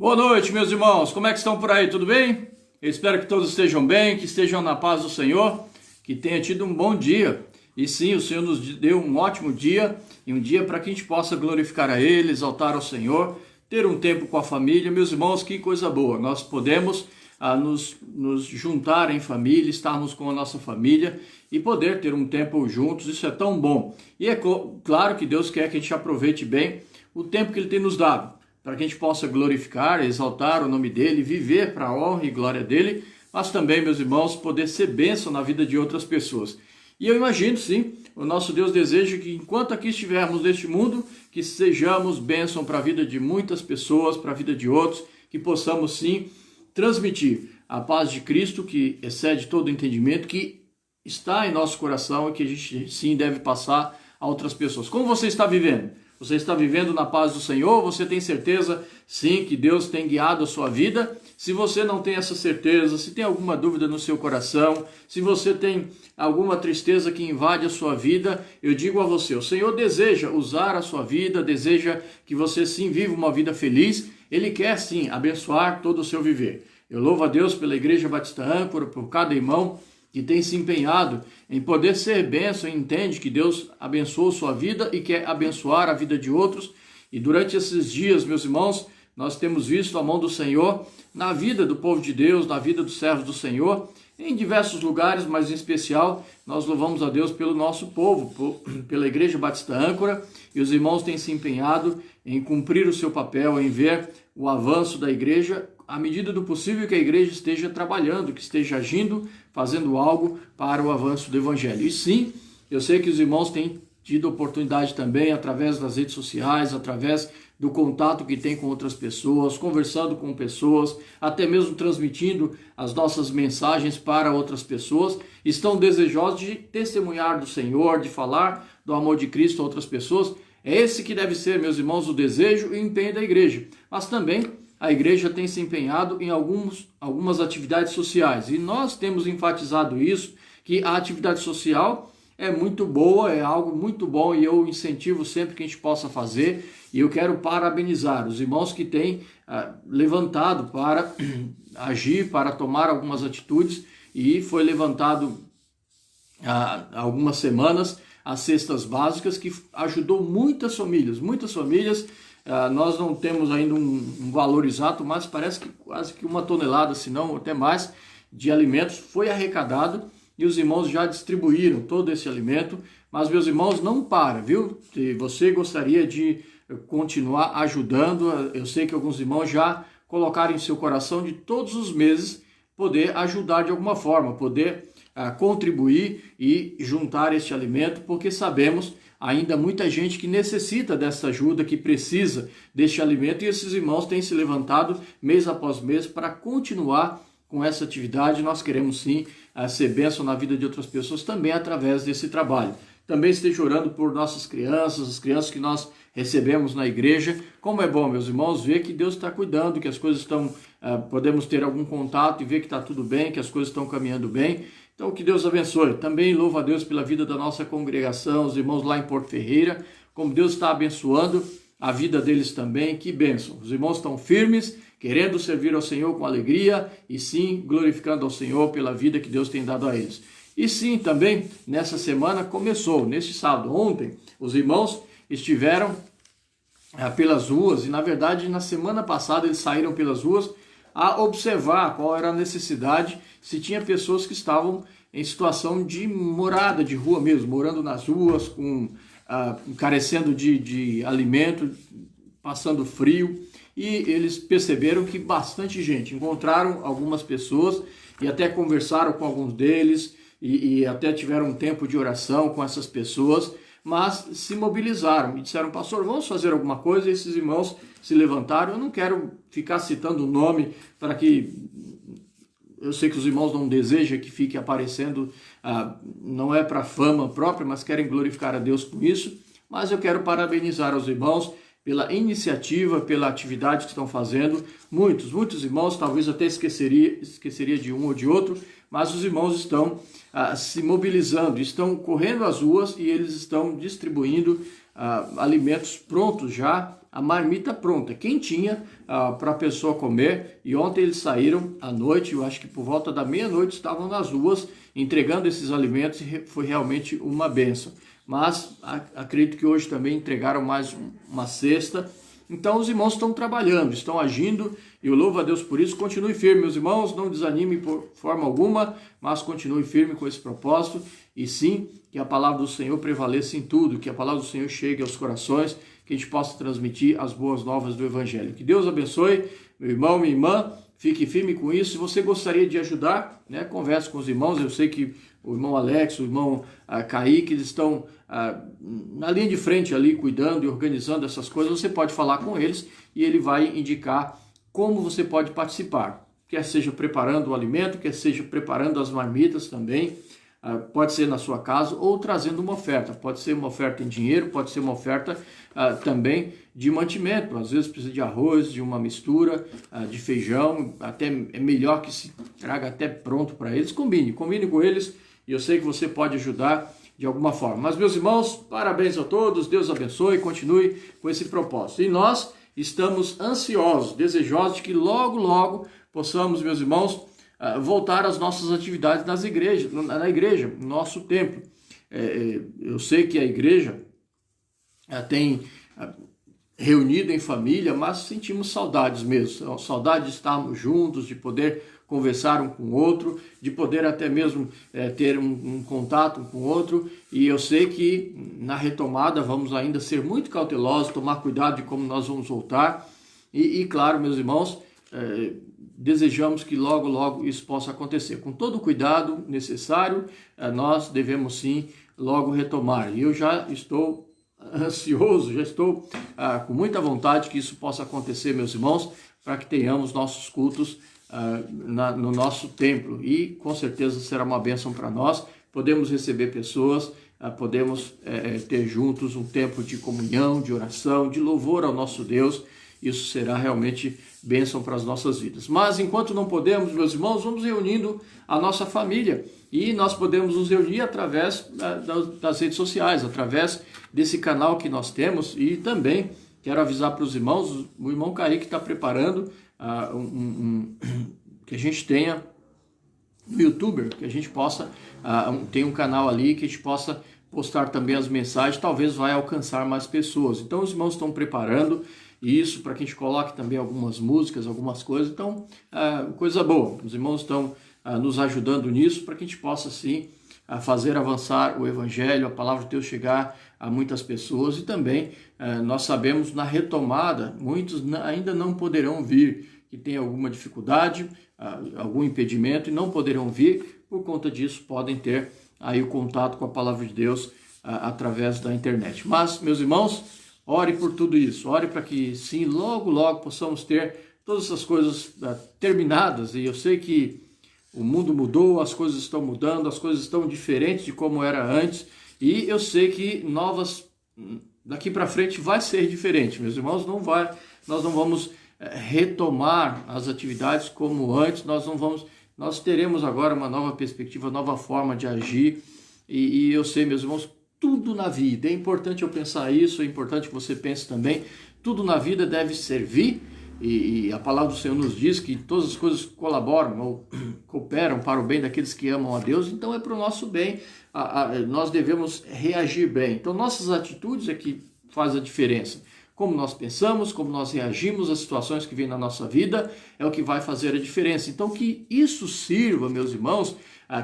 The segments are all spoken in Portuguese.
Boa noite, meus irmãos. Como é que estão por aí? Tudo bem? Eu espero que todos estejam bem, que estejam na paz do Senhor, que tenha tido um bom dia. E sim, o Senhor nos deu um ótimo dia e um dia para que a gente possa glorificar a Ele, exaltar ao Senhor, ter um tempo com a família. Meus irmãos, que coisa boa. Nós podemos nos juntar em família, estarmos com a nossa família e poder ter um tempo juntos. Isso é tão bom. E é claro que Deus quer que a gente aproveite bem o tempo que Ele tem nos dado, para que a gente possa glorificar, exaltar o nome dEle, viver para a honra e glória dEle, mas também, meus irmãos, poder ser bênção na vida de outras pessoas. E eu imagino, sim, o nosso Deus deseja que enquanto aqui estivermos neste mundo, que sejamos bênção para a vida de muitas pessoas, para a vida de outros, que possamos, sim, transmitir a paz de Cristo, que excede todo o entendimento, que está em nosso coração e que a gente, sim, deve passar a outras pessoas. Como você está vivendo? Você está vivendo na paz do Senhor? Você tem certeza, sim, que Deus tem guiado a sua vida? Se você não tem essa certeza, se tem alguma dúvida no seu coração, se você tem alguma tristeza que invade a sua vida, eu digo a você, o Senhor deseja usar a sua vida, deseja que você, sim, viva uma vida feliz. Ele quer, sim, abençoar todo o seu viver. Eu louvo a Deus pela Igreja Batista Âncora, por cada irmão que tem se empenhado em poder ser bênção, entende que Deus abençoou sua vida e quer abençoar a vida de outros. E durante esses dias, meus irmãos, nós temos visto a mão do Senhor na vida do povo de Deus, na vida dos servos do Senhor, em diversos lugares, mas em especial nós louvamos a Deus pelo nosso povo, pela Igreja Batista Âncora, e os irmãos têm se empenhado em cumprir o seu papel, em ver o avanço da igreja, à medida do possível que a igreja esteja trabalhando, que esteja agindo, fazendo algo para o avanço do Evangelho. E sim, eu sei que os irmãos têm tido oportunidade também, através das redes sociais, através do contato que tem com outras pessoas, conversando com pessoas, até mesmo transmitindo as nossas mensagens para outras pessoas, estão desejosos de testemunhar do Senhor, de falar do amor de Cristo a outras pessoas. É esse que deve ser, meus irmãos, o desejo e o empenho da igreja. Mas também a igreja tem se empenhado em algumas atividades sociais. E nós temos enfatizado isso, que a atividade social é muito boa, é algo muito bom e eu incentivo sempre que a gente possa fazer. E eu quero parabenizar os irmãos que têm levantado para agir, para tomar algumas atitudes. E foi levantado há algumas semanas as cestas básicas, que ajudou muitas famílias. Nós não temos ainda um valor exato, mas parece que quase que 1 tonelada, se não até mais, de alimentos foi arrecadado e os irmãos já distribuíram todo esse alimento. Mas, meus irmãos, não para, viu? Se você gostaria de continuar ajudando, eu sei que alguns irmãos já colocaram em seu coração de todos os meses poder ajudar de alguma forma, poder contribuir e juntar este alimento, porque sabemos ainda muita gente que necessita dessa ajuda, que precisa deste alimento, e esses irmãos têm se levantado mês após mês para continuar com essa atividade. Nós queremos sim ser bênção na vida de outras pessoas também através desse trabalho. Também esteja orando por nossas crianças, as crianças que nós recebemos na igreja. Como é bom, meus irmãos, ver que Deus está cuidando, que as coisas estão, podemos ter algum contato e ver que está tudo bem, que as coisas estão caminhando bem. Então, que Deus abençoe. Também louvo a Deus pela vida da nossa congregação, os irmãos lá em Porto Ferreira, como Deus está abençoando a vida deles também. Que bênção. Os irmãos estão firmes, querendo servir ao Senhor com alegria e sim, glorificando ao Senhor pela vida que Deus tem dado a eles. E sim, também, nessa semana começou, neste sábado, ontem, os irmãos estiveram pelas ruas e, na verdade, na semana passada eles saíram pelas ruas a observar qual era a necessidade, se tinha pessoas que estavam em situação de morada, de rua mesmo, morando nas ruas, carecendo de alimento, passando frio, e eles perceberam que bastante gente, encontraram algumas pessoas e até conversaram com alguns deles e até tiveram um tempo de oração com essas pessoas, mas se mobilizaram e disseram: pastor, vamos fazer alguma coisa. E esses irmãos se levantaram. Eu não quero ficar citando o nome para que... Eu sei que os irmãos não desejam que fique aparecendo, não é para fama própria, mas querem glorificar a Deus com isso. Mas eu quero parabenizar os irmãos pela iniciativa, pela atividade que estão fazendo. Muitos irmãos, talvez até esqueceria de um ou de outro, mas os irmãos estão se mobilizando, estão correndo às ruas e eles estão distribuindo alimentos prontos já, a marmita pronta, quentinha, para a pessoa comer. E ontem eles saíram à noite, eu acho que por volta da meia-noite estavam nas ruas entregando esses alimentos e foi realmente uma bênção. Mas acredito que hoje também entregaram mais uma cesta. Então os irmãos estão trabalhando, estão agindo, e eu louvo a Deus por isso. Continue firme, meus irmãos, não desanime por forma alguma, mas continue firme com esse propósito, e sim, que a palavra do Senhor prevaleça em tudo, que a palavra do Senhor chegue aos corações, que a gente possa transmitir as boas novas do Evangelho. Que Deus abençoe, meu irmão, minha irmã, fique firme com isso. Se você gostaria de ajudar, né, converse com os irmãos. Eu sei que o irmão Alex, o irmão Kaique, eles estão na linha de frente ali, cuidando e organizando essas coisas. Você pode falar com eles e ele vai indicar como você pode participar. Quer seja preparando o alimento, quer seja preparando as marmitas também. Pode ser na sua casa ou trazendo uma oferta. Pode ser uma oferta em dinheiro, pode ser uma oferta também de mantimento. Às vezes precisa de arroz, de uma mistura, de feijão. Até é melhor que se traga até pronto para eles. Combine com eles, e eu sei que você pode ajudar de alguma forma. Mas, meus irmãos, parabéns a todos. Deus abençoe, continue com esse propósito. E nós estamos ansiosos, desejosos de que logo, logo possamos, meus irmãos, voltar às nossas atividades na igreja, no nosso templo. Eu sei que a igreja tem reunido em família, mas sentimos saudades mesmo, saudade de estarmos juntos, de poder conversar um com o outro, de poder até mesmo ter um contato um com o outro. E eu sei que na retomada vamos ainda ser muito cautelosos, tomar cuidado de como nós vamos voltar. E claro, meus irmãos, desejamos que logo, logo isso possa acontecer. Com todo o cuidado necessário, nós devemos sim logo retomar. E eu já estou ansioso, já estou com muita vontade que isso possa acontecer, meus irmãos, para que tenhamos nossos cultos no nosso templo. E com certeza será uma bênção para nós. Podemos receber pessoas, podemos ter juntos um tempo de comunhão, de oração, de louvor ao nosso Deus. Isso será realmente bênção para as nossas vidas. Mas enquanto não podemos, meus irmãos, vamos reunindo a nossa família. E nós podemos nos reunir através das redes sociais, através desse canal que nós temos. E também quero avisar para os irmãos, o irmão Kaique está preparando que a gente tenha no YouTube, que a gente possa ter um canal ali, que a gente possa postar também as mensagens, talvez vai alcançar mais pessoas. Então os irmãos estão preparando isso para que a gente coloque também algumas músicas, algumas coisas. Então, coisa boa. Os irmãos estão nos ajudando nisso para que a gente possa, sim, fazer avançar o Evangelho, a palavra de Deus chegar a muitas pessoas. E também nós sabemos, na retomada, muitos ainda não poderão vir, que tem alguma dificuldade, algum impedimento, e não poderão vir. Por conta disso, podem ter aí o contato com a palavra de Deus através da internet. Mas, meus irmãos, ore por tudo isso, ore para que sim, logo, logo possamos ter todas essas coisas terminadas. E eu sei que o mundo mudou, as coisas estão mudando, as coisas estão diferentes de como era antes. E eu sei que daqui para frente vai ser diferente, meus irmãos. Nós não vamos retomar as atividades como antes, nós teremos agora uma nova perspectiva, nova forma de agir. E eu sei, meus irmãos, tudo na vida, é importante eu pensar isso, é importante que você pense também, tudo na vida deve servir, e a palavra do Senhor nos diz que todas as coisas colaboram ou cooperam para o bem daqueles que amam a Deus. Então é para o nosso bem, nós devemos reagir bem. Então nossas atitudes é que faz a diferença. Como nós pensamos, como nós reagimos às situações que vêm na nossa vida, é o que vai fazer a diferença. Então que isso sirva, meus irmãos,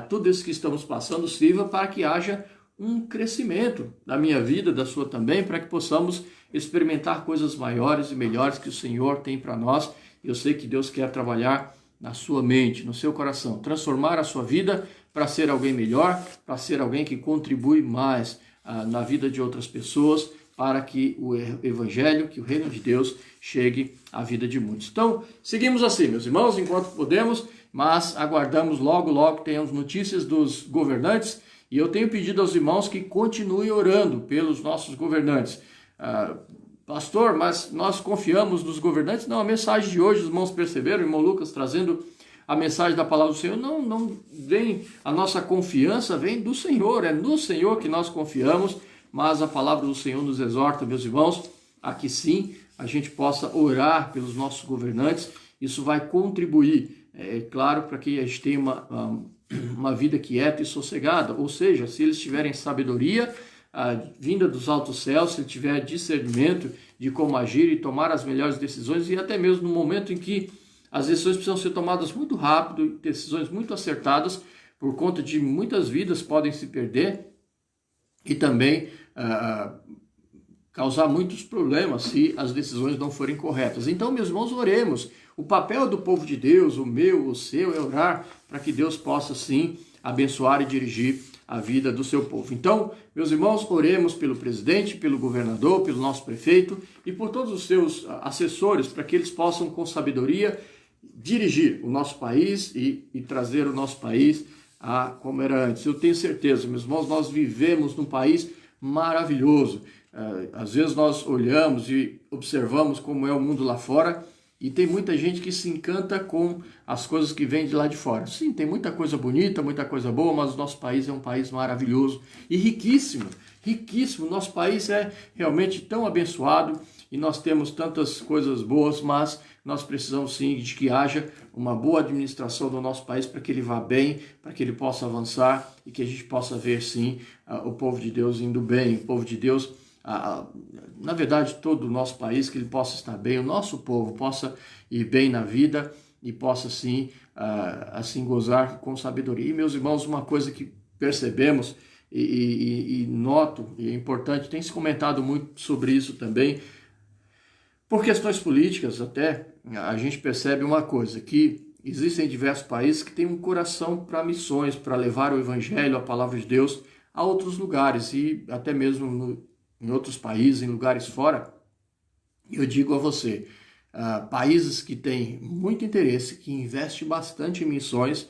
tudo isso que estamos passando sirva para que haja um crescimento da minha vida, da sua também, para que possamos experimentar coisas maiores e melhores que o Senhor tem para nós. Eu sei que Deus quer trabalhar na sua mente, no seu coração, transformar a sua vida para ser alguém melhor, para ser alguém que contribui mais na vida de outras pessoas, para que o Evangelho, que o Reino de Deus chegue à vida de muitos. Então, seguimos assim, meus irmãos, enquanto podemos, mas aguardamos logo, logo, tenhamos notícias dos governantes. E eu tenho pedido aos irmãos que continuem orando pelos nossos governantes. Pastor, mas nós confiamos nos governantes? Não, a mensagem de hoje, os irmãos perceberam, o irmão Lucas trazendo a mensagem da palavra do Senhor, não vem, a nossa confiança vem do Senhor, é no Senhor que nós confiamos, mas a palavra do Senhor nos exorta, meus irmãos, a que sim, a gente possa orar pelos nossos governantes. Isso vai contribuir, é claro, para que a gente tenha uma vida quieta e sossegada, ou seja, se eles tiverem sabedoria vinda dos altos céus, se ele tiver discernimento de como agir e tomar as melhores decisões, e até mesmo no momento em que as decisões precisam ser tomadas muito rápido, decisões muito acertadas, por conta de muitas vidas podem se perder e também causar muitos problemas se as decisões não forem corretas. Então, meus irmãos, oremos. O papel do povo de Deus, o meu, o seu, é orar para que Deus possa, sim, abençoar e dirigir a vida do seu povo. Então, meus irmãos, oremos pelo presidente, pelo governador, pelo nosso prefeito e por todos os seus assessores, para que eles possam, com sabedoria, dirigir o nosso país e trazer o nosso país a como era antes. Eu tenho certeza, meus irmãos, nós vivemos num país maravilhoso. Às vezes nós olhamos e observamos como é o mundo lá fora e tem muita gente que se encanta com as coisas que vêm de lá de fora. Sim, tem muita coisa bonita, muita coisa boa, mas o nosso país é um país maravilhoso e riquíssimo, riquíssimo. Nosso país é realmente tão abençoado e nós temos tantas coisas boas, mas nós precisamos sim de que haja uma boa administração do nosso país para que ele vá bem, para que ele possa avançar e que a gente possa ver sim o povo de Deus indo bem, o povo de Deus, na verdade todo o nosso país, que ele possa estar bem, o nosso povo possa ir bem na vida e possa sim assim gozar com sabedoria. E meus irmãos, uma coisa que percebemos e noto, e é importante, tem se comentado muito sobre isso também, por questões políticas até, a gente percebe uma coisa, que existem diversos países que têm um coração para missões, para levar o evangelho, a palavra de Deus a outros lugares e até mesmo em outros países, em lugares fora. Eu digo a você, países que têm muito interesse, que investem bastante em missões,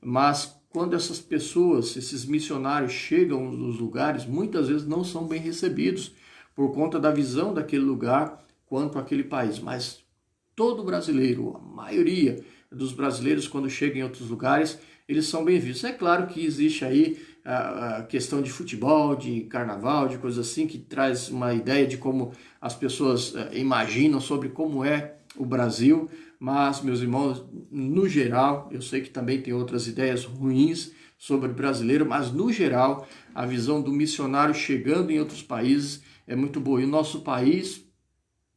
mas quando essas pessoas, esses missionários chegam nos lugares, muitas vezes não são bem recebidos por conta da visão daquele lugar quanto àquele país. Mas todo brasileiro, a maioria dos brasileiros, quando chegam em outros lugares, eles são bem vistos. É claro que existe aí a questão de futebol, de carnaval, de coisas assim, que traz uma ideia de como as pessoas imaginam sobre como é o Brasil, mas, meus irmãos, no geral, eu sei que também tem outras ideias ruins sobre o brasileiro, mas no geral, a visão do missionário chegando em outros países é muito boa. E o nosso país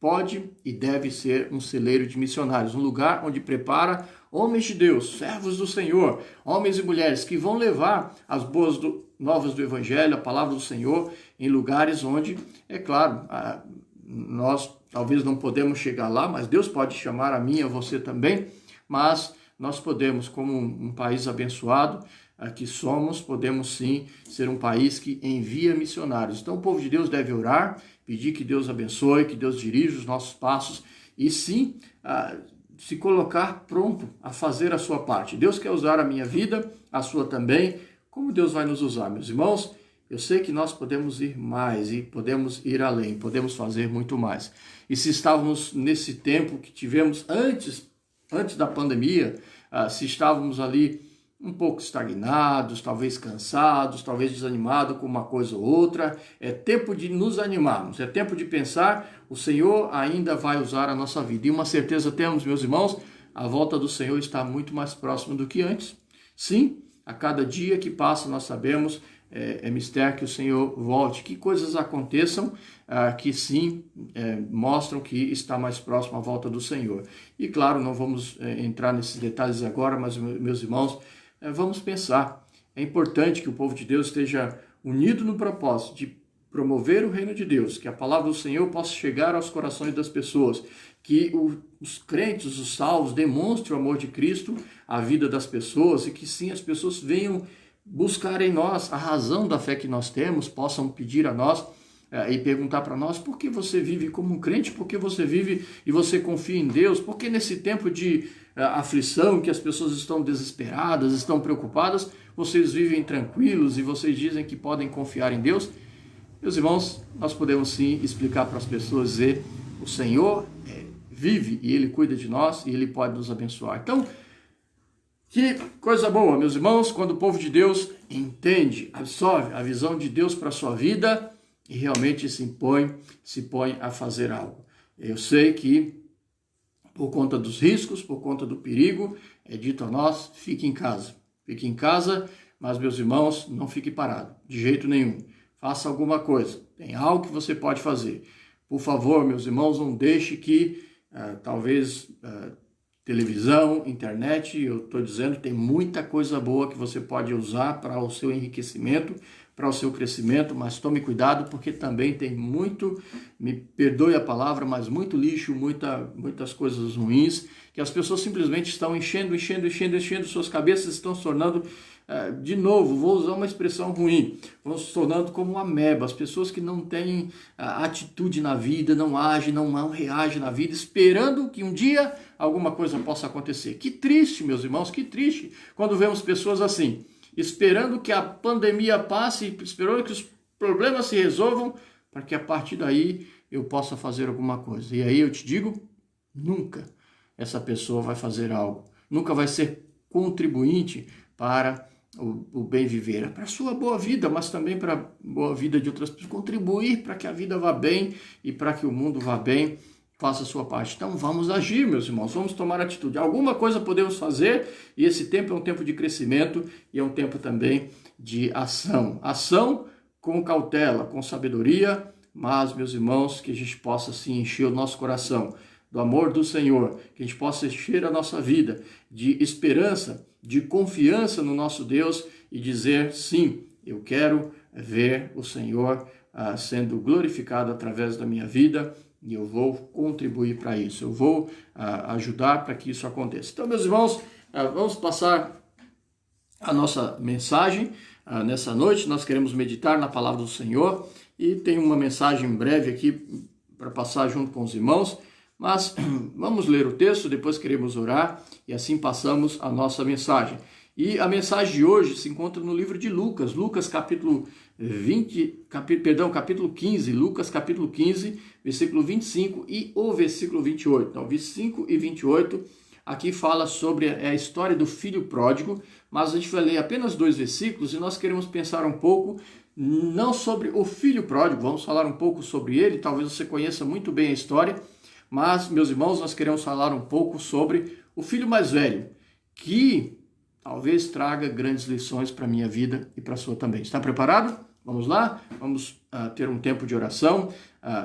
pode e deve ser um celeiro de missionários, um lugar onde prepara homens de Deus, servos do Senhor, homens e mulheres que vão levar as boas novas do Evangelho, a palavra do Senhor, em lugares onde, é claro, nós talvez não podemos chegar lá, mas Deus pode chamar a mim e a você também, mas nós podemos, como um país abençoado que somos, podemos sim ser um país que envia missionários. Então o povo de Deus deve orar, pedir que Deus abençoe, que Deus dirija os nossos passos e sim se colocar pronto a fazer a sua parte. Deus quer usar a minha vida, a sua também. Como Deus vai nos usar, meus irmãos? Eu sei que nós podemos ir mais e podemos ir além, podemos fazer muito mais. E se estávamos nesse tempo que tivemos antes da pandemia, se estávamos ali um pouco estagnados, talvez cansados, talvez desanimados com uma coisa ou outra, é tempo de nos animarmos, é tempo de pensar, o Senhor ainda vai usar a nossa vida. E uma certeza temos, meus irmãos, a volta do Senhor está muito mais próxima do que antes. Sim, a cada dia que passa nós sabemos, é mistério que o Senhor volte, que coisas aconteçam que sim mostram que está mais próximo a volta do Senhor. E claro, não vamos entrar nesses detalhes agora, mas meus irmãos, vamos pensar. É importante que o povo de Deus esteja unido no propósito de promover o reino de Deus, que a palavra do Senhor possa chegar aos corações das pessoas, que os crentes, os salvos, demonstrem o amor de Cristo à vida das pessoas e que sim as pessoas venham buscar em nós a razão da fé que nós temos, possam pedir a nós e perguntar para nós por que você vive como um crente, por que você vive e você confia em Deus, por que nesse tempo de aflição, que as pessoas estão desesperadas, estão preocupadas, vocês vivem tranquilos e vocês dizem que podem confiar em Deus. Meus irmãos, nós podemos sim explicar para as pessoas, dizer, o Senhor vive e Ele cuida de nós e Ele pode nos abençoar. Então, que coisa boa, meus irmãos, quando o povo de Deus entende, absorve a visão de Deus para a sua vida e realmente se põe a fazer algo. Eu sei que por conta dos riscos, por conta do perigo, é dito a nós, fique em casa. Fique em casa, mas meus irmãos, não fique parado, de jeito nenhum. Faça alguma coisa, tem algo que você pode fazer. Por favor, meus irmãos, não deixe que talvez televisão, internet, eu estou dizendo, tem muita coisa boa que você pode usar para o seu enriquecimento, para o seu crescimento, mas tome cuidado porque também tem muito, me perdoe a palavra, mas muito lixo, muitas coisas ruins, que as pessoas simplesmente estão enchendo suas cabeças, estão se tornando, de novo, vou usar uma expressão ruim, vão se tornando como ameba, as pessoas que não têm atitude na vida, não agem, não reagem na vida, esperando que um dia alguma coisa possa acontecer. Que triste, meus irmãos, que triste, quando vemos pessoas assim, esperando que a pandemia passe, esperando que os problemas se resolvam, para que a partir daí eu possa fazer alguma coisa. E aí eu te digo, nunca essa pessoa vai fazer algo, nunca vai ser contribuinte para o bem viver, para a sua boa vida, mas também para a boa vida de outras pessoas, contribuir para que a vida vá bem e para que o mundo vá bem, faça a sua parte. Então vamos agir, meus irmãos, vamos tomar atitude. Alguma coisa podemos fazer e esse tempo é um tempo de crescimento e é um tempo também de ação. Ação com cautela, com sabedoria, mas, meus irmãos, que a gente possa sim encher o nosso coração do amor do Senhor, que a gente possa encher a nossa vida de esperança, de confiança no nosso Deus e dizer, sim, eu quero ver o Senhor sendo glorificado através da minha vida e eu vou contribuir para isso, eu vou ajudar para que isso aconteça. Então, meus irmãos, vamos passar a nossa mensagem. Nessa noite nós queremos meditar na palavra do Senhor e tem uma mensagem breve aqui para passar junto com os irmãos, mas vamos ler o texto, depois queremos orar e assim passamos a nossa mensagem. E a mensagem de hoje se encontra no livro de Lucas, capítulo 15, Lucas capítulo 15, versículo 25 e o versículo 28. Então, 25 e 28, aqui fala sobre a história do filho pródigo, mas a gente vai ler apenas 2 versículos e nós queremos pensar um pouco, não sobre o filho pródigo, vamos falar um pouco sobre ele, talvez você conheça muito bem a história, mas, meus irmãos, nós queremos falar um pouco sobre o filho mais velho, que talvez traga grandes lições para a minha vida e para a sua também. Está preparado? Vamos lá? Vamos ter um tempo de oração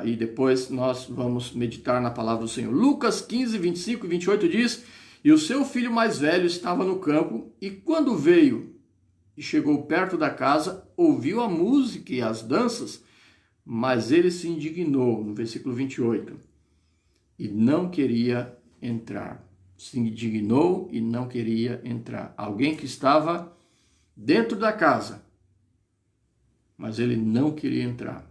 e depois nós vamos meditar na palavra do Senhor. Lucas 15, 25 e 28 diz, e o seu filho mais velho estava no campo e quando veio e chegou perto da casa, ouviu a música e as danças, mas ele se indignou, no versículo 28, e não queria entrar. Se indignou e não queria entrar. Alguém que estava dentro da casa, mas ele não queria entrar.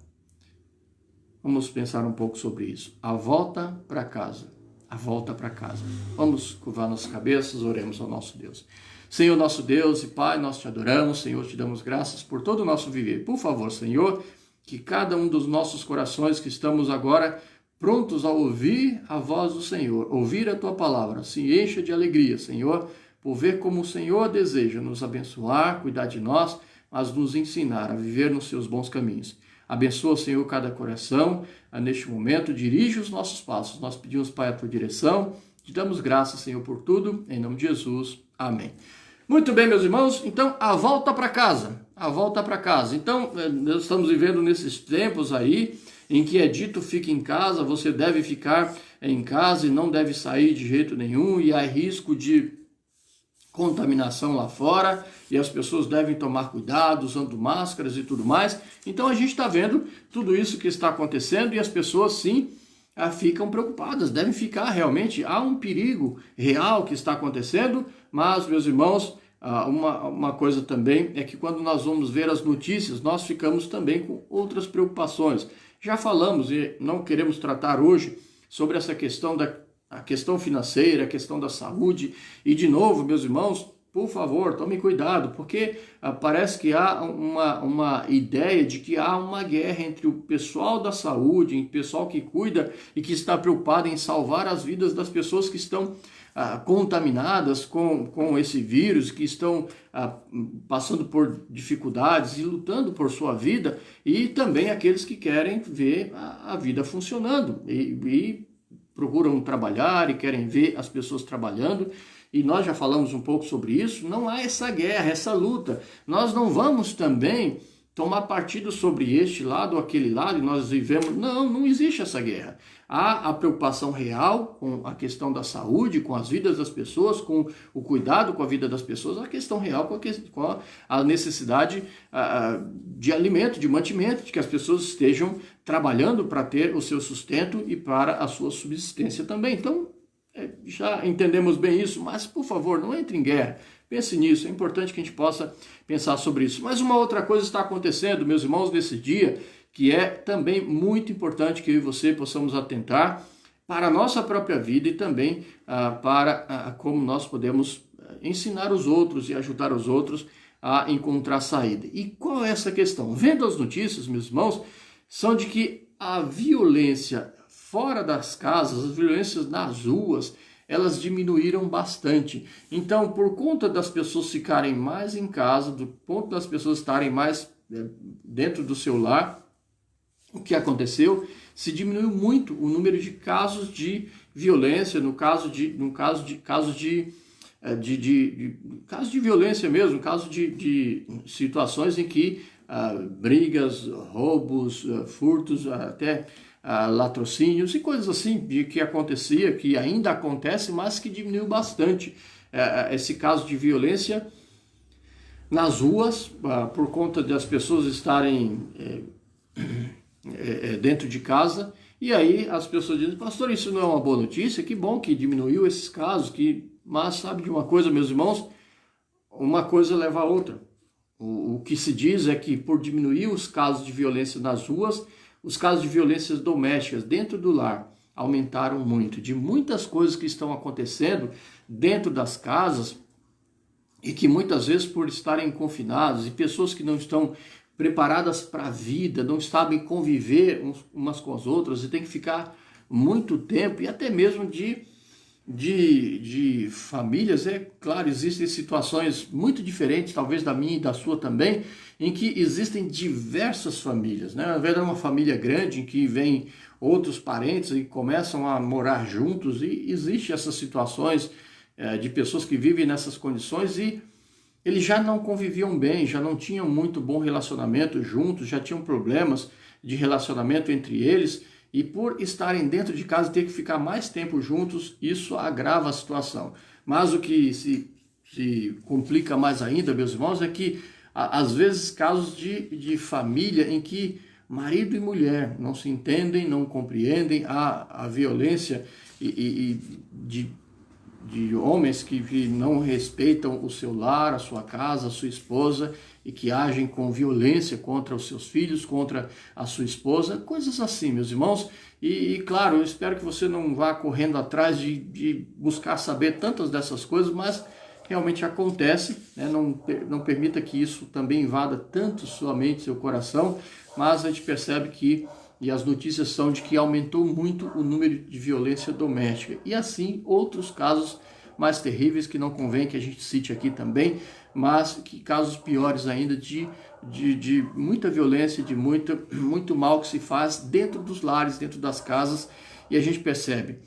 Vamos pensar um pouco sobre isso. A volta para casa. A volta para casa. Vamos curvar nossas cabeças, oremos ao nosso Deus. Senhor, nosso Deus e Pai, nós te adoramos, Senhor, te damos graças por todo o nosso viver. Por favor, Senhor, que cada um dos nossos corações que estamos agora prontos a ouvir a voz do Senhor, ouvir a Tua palavra, se encha de alegria, Senhor, por ver como o Senhor deseja nos abençoar, cuidar de nós, mas nos ensinar a viver nos seus bons caminhos. Abençoa, Senhor, cada coração, neste momento, dirige os nossos passos. Nós pedimos, Pai, a Tua direção, te damos graças, Senhor, por tudo, em nome de Jesus. Amém. Muito bem, meus irmãos, então, a volta para casa. A volta para casa. Então, nós estamos vivendo nesses tempos aí, em que é dito, fique em casa, você deve ficar em casa e não deve sair de jeito nenhum, e há risco de contaminação lá fora, e as pessoas devem tomar cuidado, usando máscaras e tudo mais. Então a gente está vendo tudo isso que está acontecendo, e as pessoas sim ficam preocupadas, devem ficar realmente, há um perigo real que está acontecendo, mas, meus irmãos, uma coisa também é que quando nós vamos ver as notícias, nós ficamos também com outras preocupações. Já falamos e não queremos tratar hoje sobre essa questão a questão financeira, a questão da saúde. E de novo, meus irmãos, por favor, tome cuidado, porque parece que há uma ideia de que há uma guerra entre o pessoal da saúde, o pessoal que cuida e que está preocupado em salvar as vidas das pessoas que estão contaminadas com esse vírus, que estão passando por dificuldades e lutando por sua vida, e também aqueles que querem ver a vida funcionando e procuram trabalhar e querem ver as pessoas trabalhando. E nós já falamos um pouco sobre isso. Não há essa guerra, essa luta. Nós não vamos também tomar partido sobre este lado ou aquele lado, e nós vivemos... Não existe essa guerra. Há a preocupação real com a questão da saúde, com as vidas das pessoas, com o cuidado com a vida das pessoas, a questão real com a necessidade de alimento, de mantimento, de que as pessoas estejam trabalhando para ter o seu sustento e para a sua subsistência também. Então, já entendemos bem isso, mas, por favor, não entre em guerra. Pense nisso, é importante que a gente possa pensar sobre isso. Mas uma outra coisa está acontecendo, meus irmãos, nesse dia, que é também muito importante que eu e você possamos atentar para a nossa própria vida e também para como nós podemos ensinar os outros e ajudar os outros a encontrar saída. E qual é essa questão? Vendo as notícias, meus irmãos, são de que a violência fora das casas, as violências nas ruas, elas diminuíram bastante. Então, por conta das pessoas ficarem mais em casa, do ponto das pessoas estarem mais dentro do seu lar, o que aconteceu? Se diminuiu muito o número de casos de violência, casos de violência mesmo, casos de situações em que brigas, roubos, furtos, até latrocínios e coisas assim que acontecia, que ainda acontece, mas que diminuiu bastante esse caso de violência nas ruas, por conta das pessoas estarem dentro de casa. E aí as pessoas dizem: pastor, isso não é uma boa notícia? Que bom que diminuiu esses casos, mas sabe de uma coisa, meus irmãos? Uma coisa leva a outra. O que se diz é que por diminuir os casos de violência nas ruas, os casos de violências domésticas dentro do lar aumentaram muito, de muitas coisas que estão acontecendo dentro das casas e que muitas vezes, por estarem confinados, e pessoas que não estão preparadas para a vida, não sabem conviver umas com as outras e tem que ficar muito tempo, e até mesmo de famílias, é claro, existem situações muito diferentes, talvez da minha e da sua também, em que existem diversas famílias, né? Ao invés de uma família grande em que vem outros parentes e começam a morar juntos, e existe essas situações de pessoas que vivem nessas condições e eles já não conviviam bem, já não tinham muito bom relacionamento juntos, já tinham problemas de relacionamento entre eles, e por estarem dentro de casa e ter que ficar mais tempo juntos, isso agrava a situação. Mas o que se complica mais ainda, meus irmãos, é que às vezes casos de família em que marido e mulher não se entendem, não compreendem a violência de homens que não respeitam o seu lar, a sua casa, a sua esposa, e que agem com violência contra os seus filhos, contra a sua esposa, coisas assim, meus irmãos. E claro, eu espero que você não vá correndo atrás de buscar saber tantas dessas coisas, mas realmente acontece, né? Não permita que isso também invada tanto sua mente, seu coração, mas a gente percebe que, e as notícias são de que aumentou muito o número de violência doméstica, e assim outros casos mais terríveis que não convém que a gente cite aqui também, mas que casos piores ainda de muita violência, de muito mal que se faz dentro dos lares, dentro das casas, e a gente percebe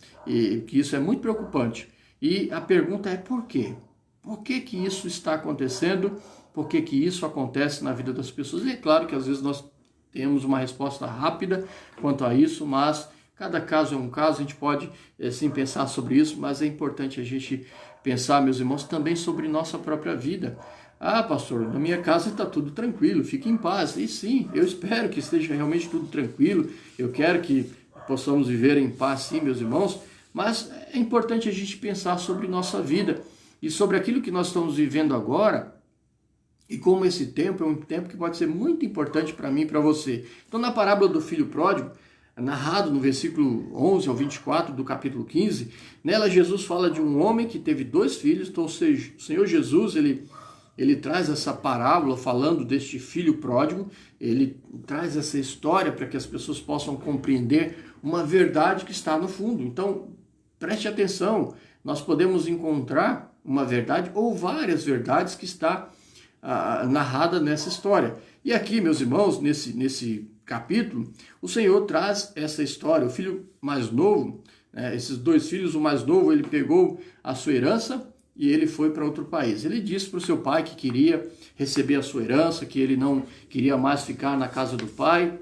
que isso é muito preocupante. E a pergunta é por quê? Por que que isso está acontecendo? Por que que isso acontece na vida das pessoas? E é claro que às vezes nós temos uma resposta rápida quanto a isso, mas cada caso é um caso, a gente pode sim pensar sobre isso, mas é importante a gente pensar, meus irmãos, também sobre nossa própria vida. Ah, pastor, na minha casa está tudo tranquilo, fique em paz. E sim, eu espero que esteja realmente tudo tranquilo, eu quero que possamos viver em paz, sim, meus irmãos, mas é importante a gente pensar sobre nossa vida e sobre aquilo que nós estamos vivendo agora, e como esse tempo é um tempo que pode ser muito importante para mim e para você. Então, na parábola do filho pródigo, narrado no versículo 11 ao 24 do capítulo 15. Nela Jesus fala de um homem que teve 2 filhos, então, ou seja, o Senhor Jesus, ele traz essa parábola falando deste filho pródigo, ele traz essa história para que as pessoas possam compreender uma verdade que está no fundo. Então, preste atenção, nós podemos encontrar uma verdade ou várias verdades que está narrada nessa história. E aqui, meus irmãos, nesse capítulo, o Senhor traz essa história. O filho mais novo, esses 2 filhos, o mais novo, ele pegou a sua herança e ele foi para outro país. Ele disse para o seu pai que queria receber a sua herança, que ele não queria mais ficar na casa do pai.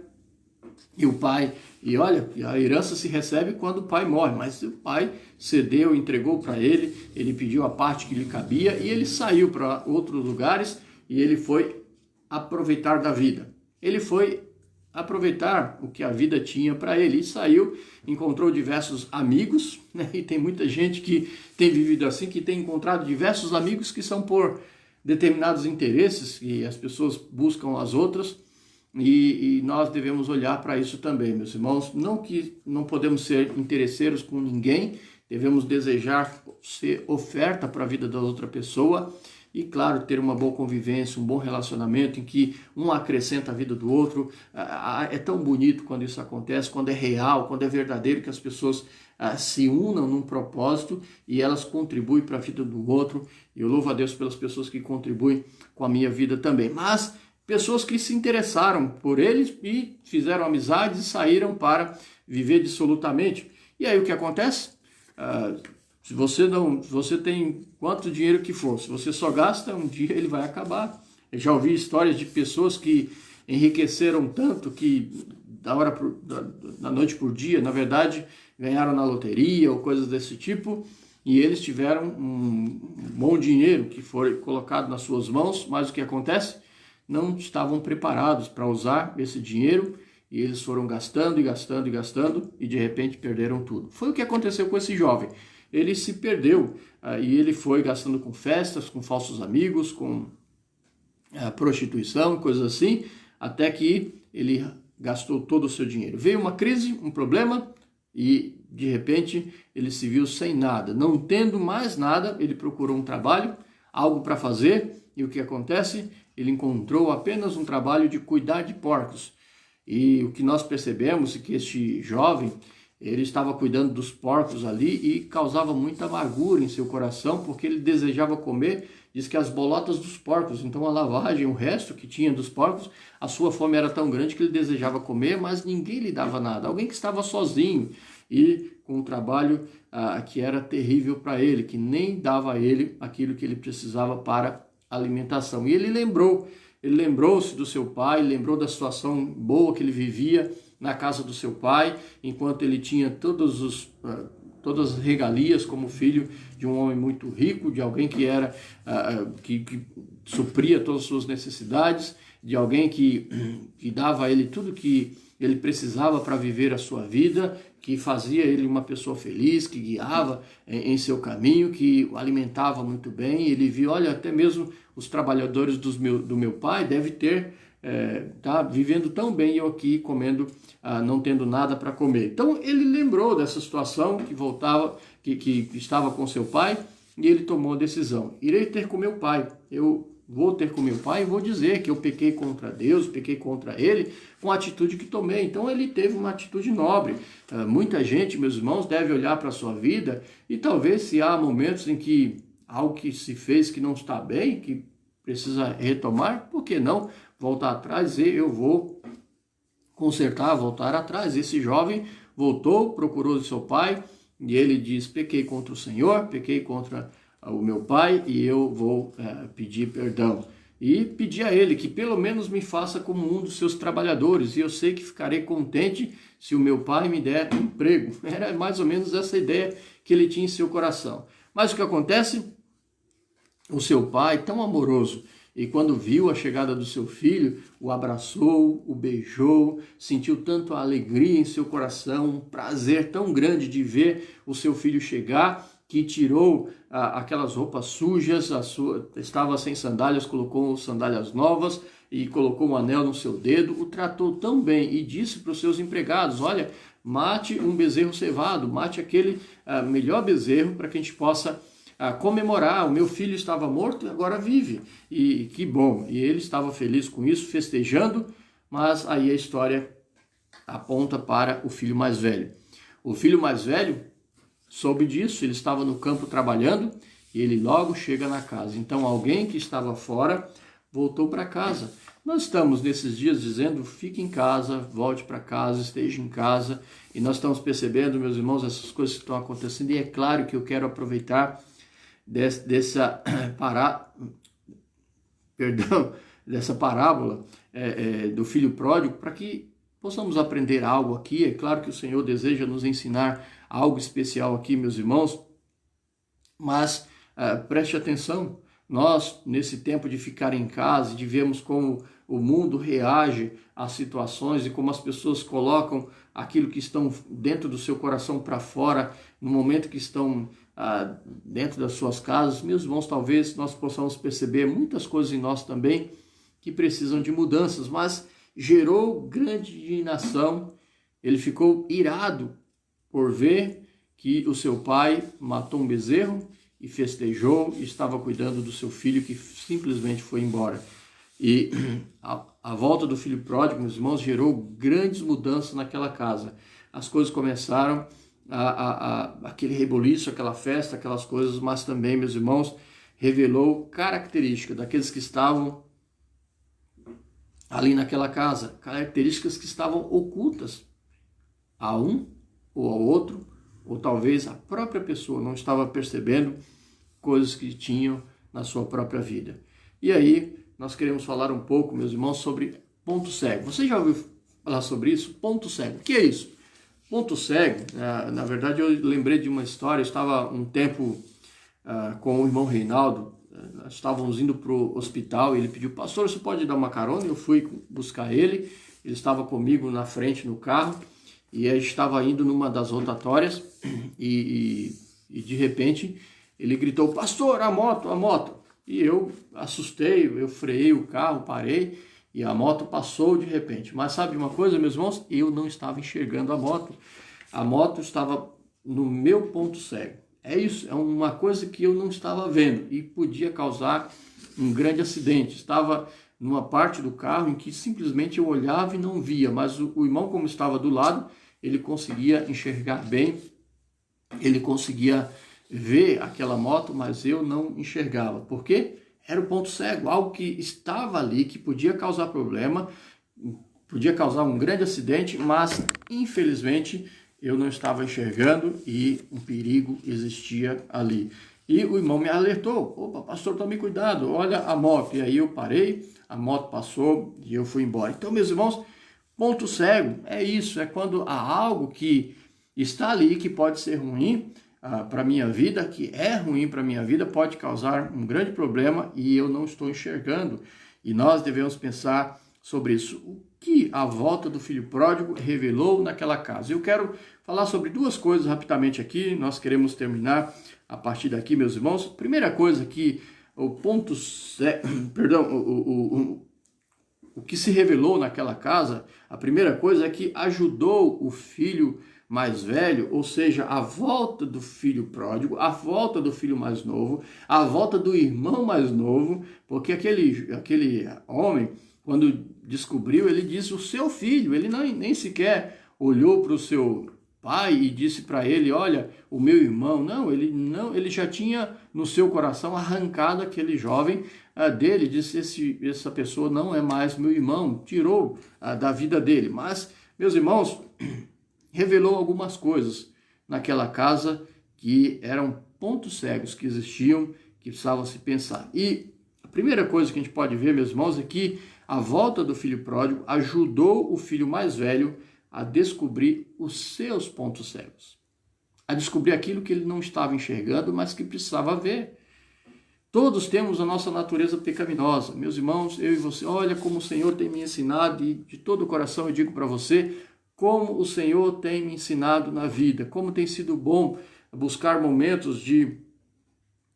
E olha, a herança se recebe quando o pai morre, mas o pai cedeu, entregou para ele pediu a parte que lhe cabia e ele saiu para outros lugares e ele foi aproveitar da vida. Ele foi aproveitar o que a vida tinha para ele e saiu, encontrou diversos amigos, né? E tem muita gente que tem vivido assim, que tem encontrado diversos amigos que são por determinados interesses e as pessoas buscam as outras e nós devemos olhar para isso também, meus irmãos. Não que não podemos ser interesseiros com ninguém, devemos desejar ser oferta para a vida da outra pessoa e, claro, ter uma boa convivência, um bom relacionamento em que um acrescenta a vida do outro. É tão bonito quando isso acontece, quando é real, quando é verdadeiro, que as pessoas se unam num propósito e elas contribuem para a vida do outro. Eu louvo a Deus pelas pessoas que contribuem com a minha vida também. Mas pessoas que se interessaram por eles e fizeram amizades e saíram para viver dissolutamente. E aí o que acontece? Se você tem quanto dinheiro que for, se você só gasta, um dia ele vai acabar. Eu já ouvi histórias de pessoas que enriqueceram tanto que da noite por dia, na verdade, ganharam na loteria ou coisas desse tipo, e eles tiveram um bom dinheiro que foi colocado nas suas mãos, mas o que acontece? Não estavam preparados para usar esse dinheiro e eles foram gastando e gastando e gastando e de repente perderam tudo. Foi o que aconteceu com esse jovem. Ele se perdeu e ele foi gastando com festas, com falsos amigos, com prostituição, coisas assim, até que ele gastou todo o seu dinheiro. Veio uma crise, um problema e de repente ele se viu sem nada. Não tendo mais nada, ele procurou um trabalho, algo para fazer e o que acontece? Ele encontrou apenas um trabalho de cuidar de porcos. E o que nós percebemos é que este jovem, ele estava cuidando dos porcos ali e causava muita amargura em seu coração, porque ele desejava comer, diz que as bolotas dos porcos, então a lavagem, o resto que tinha dos porcos, a sua fome era tão grande que ele desejava comer, mas ninguém lhe dava nada. Alguém que estava sozinho e com um trabalho que era terrível para ele, que nem dava a ele aquilo que ele precisava para alimentação. E ele lembrou-se do seu pai, lembrou da situação boa que ele vivia na casa do seu pai, enquanto ele tinha todas as regalias como filho de um homem muito rico, de alguém que que supria todas as suas necessidades, de alguém que dava a ele tudo que ele precisava para viver a sua vida, que fazia ele uma pessoa feliz, que guiava em seu caminho, que o alimentava muito bem. Ele viu, olha, até mesmo os trabalhadores do meu pai devem ter, tá vivendo tão bem, eu aqui comendo, não tendo nada para comer. Então ele lembrou dessa situação que estava com seu pai e ele tomou a decisão. Irei ter com meu pai, eu vou ter com meu pai e vou dizer que eu pequei contra Deus, pequei contra ele, com a atitude que tomei. Então ele teve uma atitude nobre. Muita gente, meus irmãos, deve olhar para a sua vida e talvez se há momentos em que algo que se fez que não está bem, que precisa retomar, por que não voltar atrás e eu vou consertar, voltar atrás. Esse jovem voltou, procurou seu pai e ele diz, pequei contra o Senhor, pequei contra o meu pai e eu vou pedir perdão. E pedir a ele que pelo menos me faça como um dos seus trabalhadores e eu sei que ficarei contente se o meu pai me der um emprego. Era mais ou menos essa ideia que ele tinha em seu coração. Mas o que acontece? O seu pai, tão amoroso, e quando viu a chegada do seu filho, o abraçou, o beijou, sentiu tanto a alegria em seu coração, um prazer tão grande de ver o seu filho chegar, que tirou aquelas roupas sujas, estava sem sandálias, colocou sandálias novas, e colocou um anel no seu dedo, o tratou tão bem e disse para os seus empregados: olha, mate um bezerro cevado, mate aquele melhor bezerro para que a gente possa comemorar. O meu filho estava morto e agora vive. E que bom! E ele estava feliz com isso, festejando, mas aí a história aponta para o filho mais velho. O filho mais velho soube disso, ele estava no campo trabalhando e ele logo chega na casa. Então alguém que estava fora voltou para casa. Nós estamos nesses dias dizendo: fique em casa, volte para casa, esteja em casa. E nós estamos percebendo, meus irmãos, essas coisas que estão acontecendo. E é claro que eu quero aproveitar dessa parábola do filho pródigo para que possamos aprender algo aqui. É claro que o Senhor deseja nos ensinar algo especial aqui, meus irmãos, mas preste atenção. Nós, nesse tempo de ficar em casa, de vermos como o mundo reage às situações e como as pessoas colocam aquilo que estão dentro do seu coração para fora, no momento que estão dentro das suas casas, meus irmãos, talvez nós possamos perceber muitas coisas em nós também que precisam de mudanças, mas gerou grande indignação. Ele ficou irado por ver que o seu pai matou um bezerro e festejou e estava cuidando do seu filho que simplesmente foi embora. E a volta do filho pródigo, meus irmãos, gerou grandes mudanças naquela casa. As coisas começaram, aquele reboliço, aquela festa, aquelas coisas, mas também, meus irmãos, revelou característica daqueles que estavam ali naquela casa, características que estavam ocultas a um ou ao outro, ou talvez a própria pessoa não estava percebendo coisas que tinham na sua própria vida. E aí, nós queremos falar um pouco, meus irmãos, sobre ponto cego. Você já ouviu falar sobre isso? Ponto cego. O que é isso? Ponto cego, na verdade, eu lembrei de uma história. Eu estava um tempo com o irmão Reinaldo, nós estávamos indo para o hospital e ele pediu: pastor, você pode dar uma carona? Eu fui buscar ele, ele estava comigo na frente no carro e a gente estava indo numa das rotatórias e de repente ele gritou: pastor, a moto, a moto! E eu assustei, eu freiei o carro, parei e a moto passou de repente. Mas sabe uma coisa, meus irmãos? Eu não estava enxergando a moto. A moto estava no meu ponto cego. É isso, é uma coisa que eu não estava vendo e podia causar um grande acidente. Estava numa parte do carro em que simplesmente eu olhava e não via, mas o irmão, como estava do lado, ele conseguia enxergar bem, ele conseguia ver aquela moto, mas eu não enxergava. Por quê? Era o ponto cego, algo que estava ali, que podia causar problema, podia causar um grande acidente, mas infelizmente eu não estava enxergando e um perigo existia ali. E o irmão me alertou: opa, pastor, tome cuidado, olha a moto. E aí eu parei, a moto passou e eu fui embora. Então, meus irmãos, ponto cego é isso, é quando há algo que está ali que pode ser ruim para a minha vida, que é ruim para a minha vida, pode causar um grande problema e eu não estou enxergando. E nós devemos pensar sobre isso. O que a volta do filho pródigo revelou naquela casa? Eu quero falar sobre duas coisas rapidamente aqui, nós queremos terminar a partir daqui, meus irmãos. Primeira coisa que o ponto cego, o que se revelou naquela casa, a primeira coisa é que ajudou o filho mais velho, ou seja, a volta do filho pródigo, a volta do filho mais novo, a volta do irmão mais novo, porque aquele homem, quando descobriu, ele disse: o seu filho. Ele nem sequer olhou para o seu pai e disse para ele: olha, o meu irmão. Não, ele já tinha no seu coração arrancado aquele jovem dele, disse: essa pessoa não é mais meu irmão, tirou da vida dele. Mas, meus irmãos, revelou algumas coisas naquela casa que eram pontos cegos que existiam, que precisavam se pensar. E a primeira coisa que a gente pode ver, meus irmãos, é que a volta do filho pródigo ajudou o filho mais velho a descobrir os seus pontos cegos, a descobrir aquilo que ele não estava enxergando, mas que precisava ver. Todos temos a nossa natureza pecaminosa. Meus irmãos, eu e você, olha como o Senhor tem me ensinado, e de todo o coração eu digo para você, como o Senhor tem me ensinado na vida, como tem sido bom buscar momentos de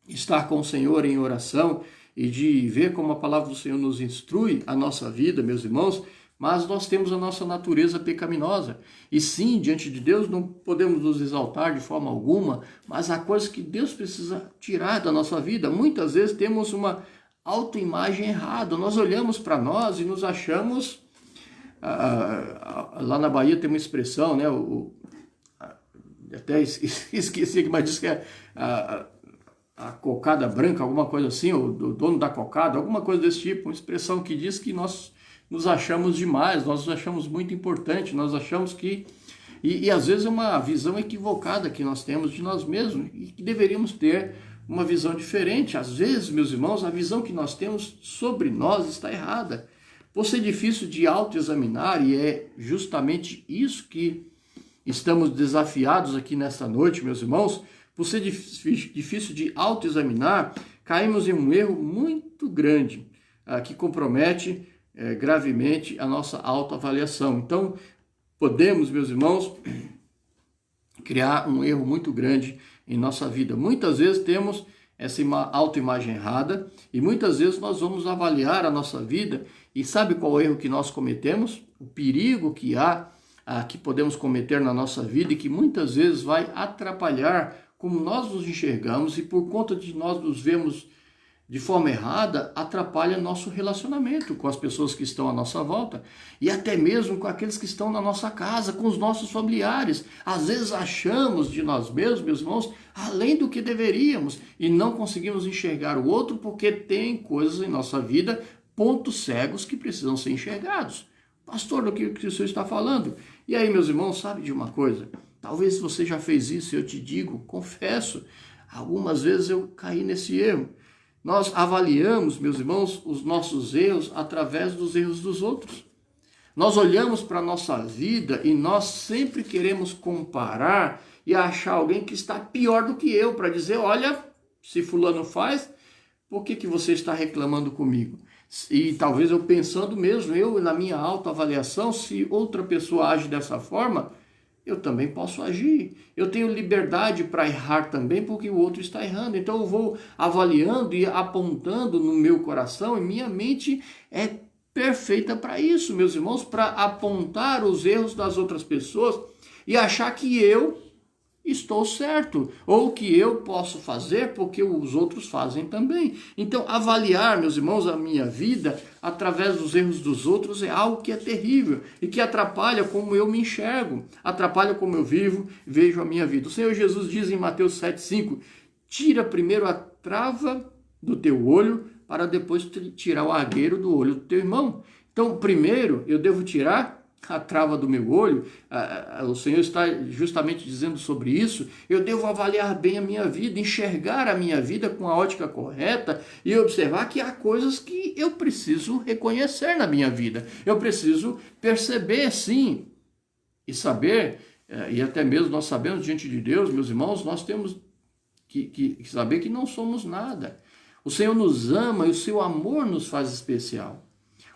estar com o Senhor em oração e de ver como a palavra do Senhor nos instrui a nossa vida, meus irmãos, mas nós temos a nossa natureza pecaminosa. E sim, diante de Deus não podemos nos exaltar de forma alguma, mas há coisas que Deus precisa tirar da nossa vida. Muitas vezes temos uma autoimagem errada. Nós olhamos para nós e nos achamos... lá na Bahia tem uma expressão, né? Até esqueci aqui, mas diz que é a cocada branca, alguma coisa assim, o dono da cocada, alguma coisa desse tipo, uma expressão que diz que nós nos achamos demais, nós nos achamos muito importante, nós achamos que... E às vezes é uma visão equivocada que nós temos de nós mesmos e que deveríamos ter uma visão diferente. Às vezes, meus irmãos, a visão que nós temos sobre nós está errada. Por ser difícil de autoexaminar, e é justamente isso que estamos desafiados aqui nesta noite, meus irmãos, por ser difícil de autoexaminar, caímos em um erro muito grande, que compromete gravemente a nossa autoavaliação. Então, podemos, meus irmãos, criar um erro muito grande em nossa vida. Muitas vezes temos essa autoimagem errada e muitas vezes nós vamos avaliar a nossa vida e sabe qual é o erro que nós cometemos? O perigo que há, que podemos cometer na nossa vida e que muitas vezes vai atrapalhar como nós nos enxergamos e por conta de nós nos vemos de forma errada, atrapalha nosso relacionamento com as pessoas que estão à nossa volta e até mesmo com aqueles que estão na nossa casa, com os nossos familiares. Às vezes achamos de nós mesmos, meus irmãos, além do que deveríamos e não conseguimos enxergar o outro porque tem coisas em nossa vida, pontos cegos que precisam ser enxergados. Pastor, do que o senhor está falando? E aí, meus irmãos, sabe de uma coisa? Talvez você já fez isso, eu te digo, confesso, algumas vezes eu caí nesse erro. Nós avaliamos, meus irmãos, os nossos erros através dos erros dos outros. Nós olhamos para a nossa vida e nós sempre queremos comparar e achar alguém que está pior do que eu, para dizer, olha, se fulano faz, por que você está reclamando comigo? E talvez eu pensando mesmo, eu na minha autoavaliação, se outra pessoa age dessa forma, eu também posso agir. Eu tenho liberdade para errar também porque o outro está errando. Então eu vou avaliando e apontando no meu coração e minha mente é perfeita para isso, meus irmãos, para apontar os erros das outras pessoas e achar que eu estou certo, ou que eu posso fazer porque os outros fazem também. Então, avaliar, meus irmãos, a minha vida através dos erros dos outros é algo que é terrível e que atrapalha como eu me enxergo, atrapalha como eu vejo a minha vida. O Senhor Jesus diz em Mateus 7,5, tira primeiro a trava do teu olho para depois tirar o argueiro do olho do teu irmão. Então, primeiro eu devo tirar a trava do meu olho, o Senhor está justamente dizendo sobre isso, eu devo avaliar bem a minha vida, enxergar a minha vida com a ótica correta e observar que há coisas que eu preciso reconhecer na minha vida, eu preciso perceber sim, e saber, e até mesmo nós sabemos diante de Deus, meus irmãos, nós temos que saber que não somos nada. O Senhor nos ama e o seu amor nos faz especial.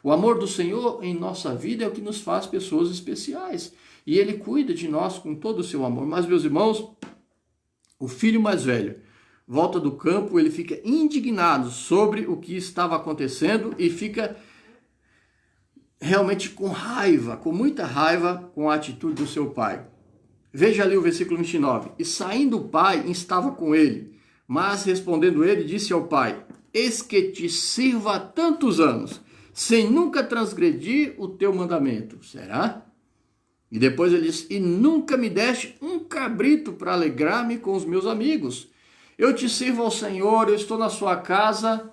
O amor do Senhor em nossa vida é o que nos faz pessoas especiais. E Ele cuida de nós com todo o seu amor. Mas, meus irmãos, o filho mais velho volta do campo, ele fica indignado sobre o que estava acontecendo e fica realmente com raiva, com muita raiva com a atitude do seu pai. Veja ali o versículo 29. E saindo o pai, estava com ele. Mas respondendo ele, disse ao pai, eis que te sirvo há tantos anos, sem nunca transgredir o teu mandamento. Será? E depois ele diz, e nunca me deste um cabrito para alegrar-me com os meus amigos. Eu te sirvo ao Senhor, eu estou na sua casa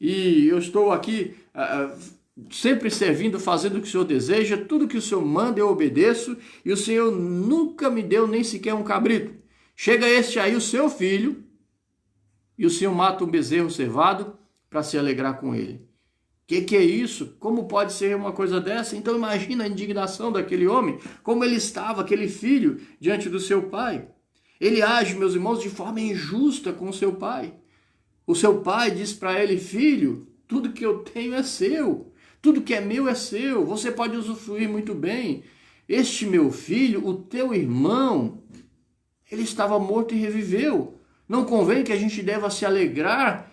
e eu estou aqui sempre servindo, fazendo o que o Senhor deseja, tudo que o Senhor manda eu obedeço e o Senhor nunca me deu nem sequer um cabrito. Chega este aí, o seu filho, e o Senhor mata um bezerro cevado para se alegrar com ele. Que é isso? Como pode ser uma coisa dessa? Então imagina a indignação daquele homem, como ele estava, aquele filho, diante do seu pai. Ele age, meus irmãos, de forma injusta com o seu pai. O seu pai diz para ele, filho, tudo que eu tenho é seu, tudo que é meu é seu, você pode usufruir muito bem. Este meu filho, o teu irmão, ele estava morto e reviveu. Não convém que a gente deva se alegrar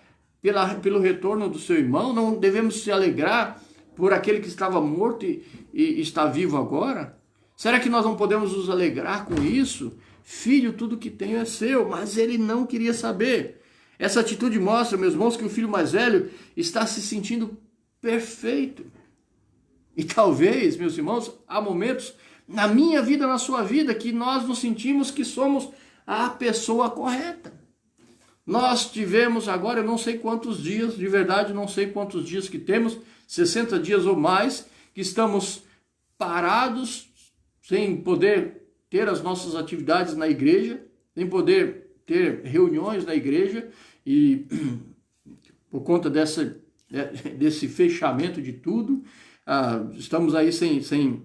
pelo retorno do seu irmão? Não devemos se alegrar por aquele que estava morto e está vivo agora? Será que nós não podemos nos alegrar com isso? Filho, tudo que tenho é seu, mas ele não queria saber. Essa atitude mostra, meus irmãos, que o filho mais velho está se sentindo perfeito. E talvez, meus irmãos, há momentos na minha vida, na sua vida, que nós nos sentimos que somos a pessoa correta. Nós tivemos agora, eu não sei quantos dias, de verdade, não sei quantos dias que temos, 60 dias ou mais, que estamos parados, sem poder ter as nossas atividades na igreja, sem poder ter reuniões na igreja, e por conta desse fechamento de tudo, estamos aí sem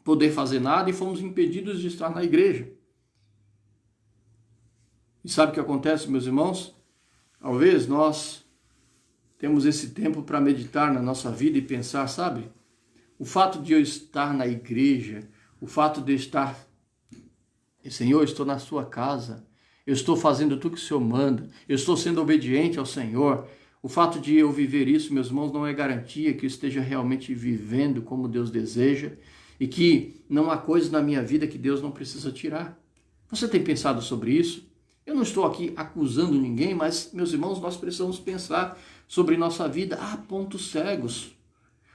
poder fazer nada e fomos impedidos de estar na igreja. E sabe o que acontece, meus irmãos? Talvez nós temos esse tempo para meditar na nossa vida e pensar, sabe? O fato de eu estar na igreja, o fato de eu estar, Senhor, eu estou na sua casa, eu estou fazendo tudo que o Senhor manda, eu estou sendo obediente ao Senhor. O fato de eu viver isso, meus irmãos, não é garantia que eu esteja realmente vivendo como Deus deseja e que não há coisa na minha vida que Deus não precisa tirar. Você tem pensado sobre isso? Eu não estou aqui acusando ninguém, mas, meus irmãos, nós precisamos pensar sobre nossa vida. Há pontos cegos.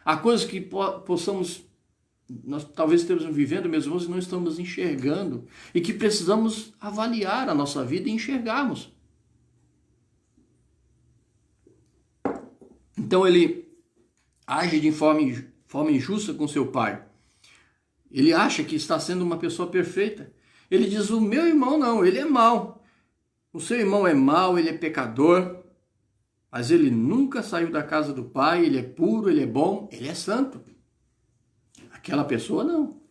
Há coisas que nós talvez estejamos vivendo, meus irmãos, e não estamos enxergando. E que precisamos avaliar a nossa vida e enxergarmos. Então ele age de forma injusta com seu pai. Ele acha que está sendo uma pessoa perfeita. Ele diz, o meu irmão não, ele é mau. O seu irmão é mau, ele é pecador, mas ele nunca saiu da casa do pai, ele é puro, ele é bom, ele é santo. Aquela pessoa não.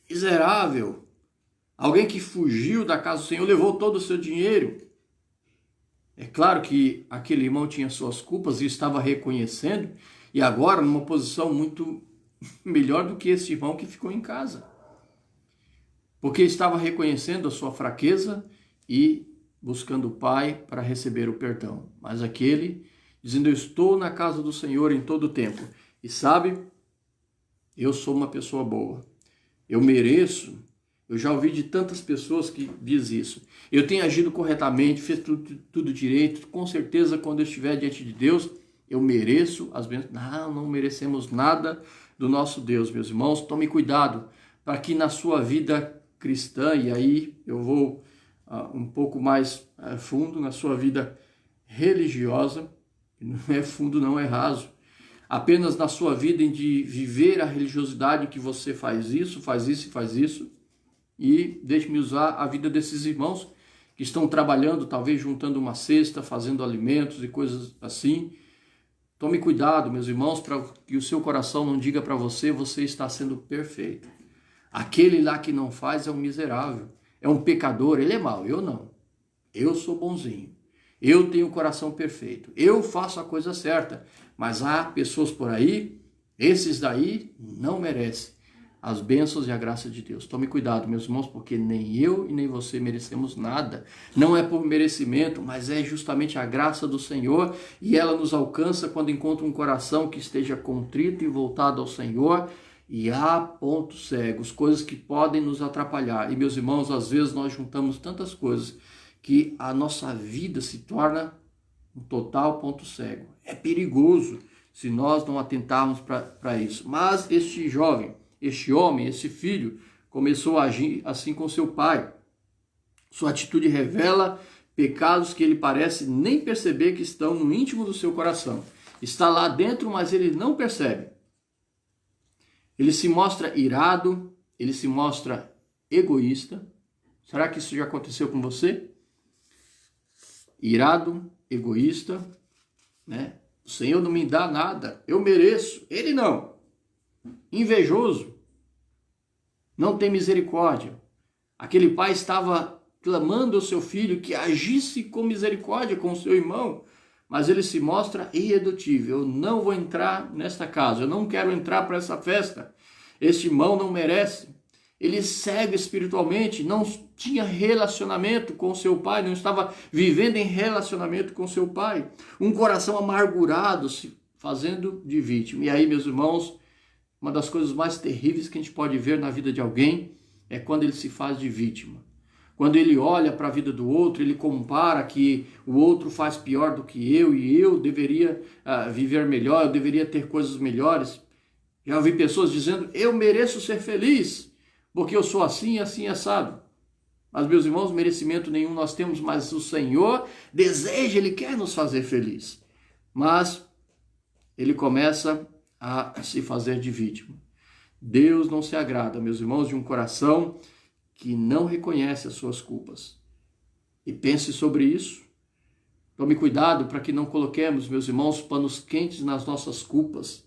Miserável. Alguém que fugiu da casa do Senhor, levou todo o seu dinheiro. É claro que aquele irmão tinha suas culpas e estava reconhecendo, e agora numa posição muito melhor do que esse irmão que ficou em casa. Porque estava reconhecendo a sua fraqueza e buscando o Pai para receber o perdão. Mas aquele, dizendo, eu estou na casa do Senhor em todo o tempo. E sabe, eu sou uma pessoa boa. Eu mereço. Eu já ouvi de tantas pessoas que diz isso. Eu tenho agido corretamente, fiz tudo direito. Com certeza, quando eu estiver diante de Deus, eu mereço as bênçãos. Não merecemos nada do nosso Deus, meus irmãos. Tome cuidado para que na sua vida cristã, e aí eu vou um pouco mais fundo, na sua vida religiosa, não é fundo, não é raso, apenas na sua vida de viver a religiosidade que você faz isso, e deixe-me usar a vida desses irmãos que estão trabalhando, talvez juntando uma cesta, fazendo alimentos e coisas assim. Tome cuidado, meus irmãos, para que o seu coração não diga para você, você está sendo perfeito. Aquele lá que não faz é um miserável. É um pecador, ele é mau, eu não. Eu sou bonzinho. Eu tenho o coração perfeito. Eu faço a coisa certa. Mas há pessoas por aí, esses daí não merecem as bênçãos e a graça de Deus. Tome cuidado, meus irmãos, porque nem eu e nem você merecemos nada. Não é por merecimento, mas é justamente a graça do Senhor, e ela nos alcança quando encontra um coração que esteja contrito e voltado ao Senhor. E há pontos cegos, coisas que podem nos atrapalhar. E, meus irmãos, às vezes nós juntamos tantas coisas que a nossa vida se torna um total ponto cego. É perigoso se nós não atentarmos para isso. Mas este jovem, este homem, esse filho, começou a agir assim com seu pai. Sua atitude revela pecados que ele parece nem perceber que estão no íntimo do seu coração. Está lá dentro, mas ele não percebe. Ele se mostra irado, ele se mostra egoísta. Será que isso já aconteceu com você? Irado, egoísta, né? O Senhor não me dá nada, eu mereço. Ele não. Invejoso, não tem misericórdia. Aquele pai estava clamando ao seu filho que agisse com misericórdia com o seu irmão, mas ele se mostra irredutível. Eu não vou entrar nesta casa, eu não quero entrar para essa festa. Este irmão não merece. ele cego espiritualmente, não tinha relacionamento com seu pai, não estava vivendo em relacionamento com seu pai. Um coração amargurado, se fazendo de vítima. E aí, meus irmãos, uma das coisas mais terríveis que a gente pode ver na vida de alguém é quando ele se faz de vítima. Quando ele olha para a vida do outro, ele compara que o outro faz pior do que eu e eu deveria viver melhor, eu deveria ter coisas melhores. Já ouvi pessoas dizendo, eu mereço ser feliz, porque eu sou assim, assim, assado. Mas, meus irmãos, merecimento nenhum nós temos, mas o Senhor deseja, Ele quer nos fazer feliz. Mas ele começa a se fazer de vítima. Deus não se agrada, meus irmãos, de um coração que não reconhece as suas culpas. E pense sobre isso. Tome cuidado para que não coloquemos, meus irmãos, panos quentes nas nossas culpas,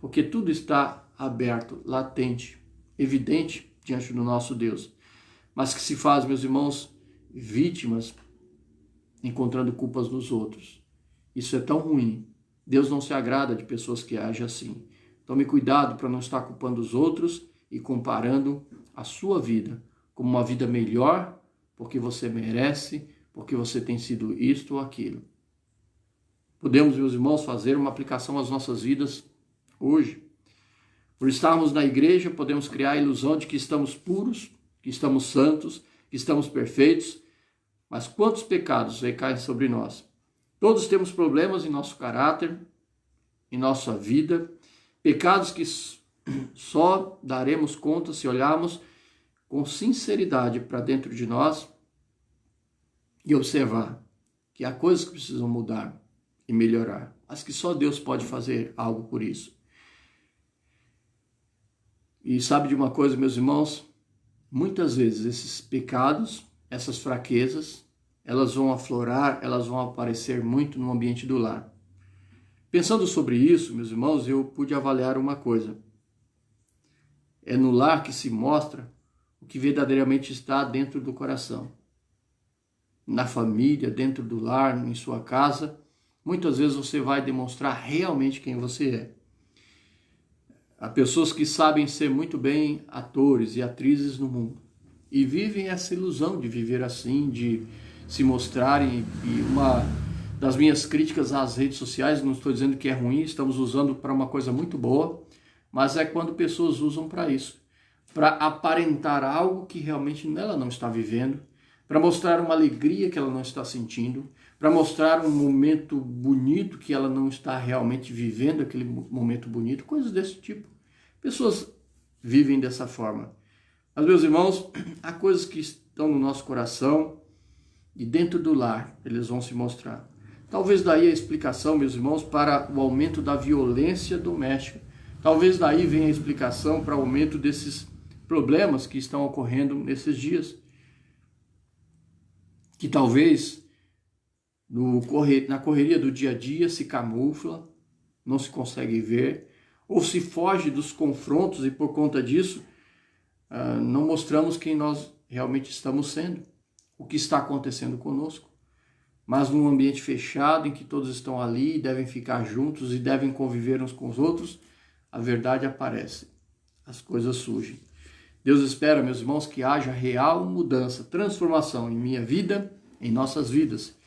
porque tudo está aberto, latente, evidente diante do nosso Deus, mas que se faz, meus irmãos, vítimas, encontrando culpas nos outros. Isso é tão ruim. Deus não se agrada de pessoas que agem assim. Tome cuidado para não estar culpando os outros e comparando a sua vida como uma vida melhor, porque você merece, porque você tem sido isto ou aquilo. Podemos, meus irmãos, fazer uma aplicação às nossas vidas hoje. Por estarmos na igreja, podemos criar a ilusão de que estamos puros, que estamos santos, que estamos perfeitos, mas quantos pecados recaem sobre nós? Todos temos problemas em nosso caráter, em nossa vida, pecados que só daremos conta se olharmos com sinceridade para dentro de nós e observar que há coisas que precisam mudar e melhorar, mas que só Deus pode fazer algo por isso. E sabe de uma coisa, meus irmãos? Muitas vezes esses pecados, essas fraquezas, elas vão aflorar, elas vão aparecer muito no ambiente do lar. Pensando sobre isso, meus irmãos, eu pude avaliar uma coisa. É no lar que se mostra o que verdadeiramente está dentro do coração. Na família, dentro do lar, em sua casa, muitas vezes você vai demonstrar realmente quem você é. Há pessoas que sabem ser muito bem atores e atrizes no mundo e vivem essa ilusão de viver assim, de se mostrarem. E uma das minhas críticas às redes sociais, não estou dizendo que é ruim, estamos usando para uma coisa muito boa, mas é quando pessoas usam para isso, para aparentar algo que realmente ela não está vivendo, para mostrar uma alegria que ela não está sentindo, para mostrar um momento bonito que ela não está realmente vivendo aquele momento bonito, coisas desse tipo. Pessoas vivem dessa forma. Mas, meus irmãos, há coisas que estão no nosso coração e dentro do lar eles vão se mostrar. Talvez daí a explicação, meus irmãos, para o aumento da violência doméstica. Talvez daí venha a explicação para o aumento desses problemas que estão ocorrendo nesses dias. Que talvez na correria do dia a dia se camufla, não se consegue ver, ou se foge dos confrontos e por conta disso não mostramos quem nós realmente estamos sendo, o que está acontecendo conosco. Mas num ambiente fechado em que todos estão ali, devem ficar juntos e devem conviver uns com os outros, a verdade aparece, as coisas surgem. Deus espera, meus irmãos, que haja real mudança, transformação em minha vida, em nossas vidas.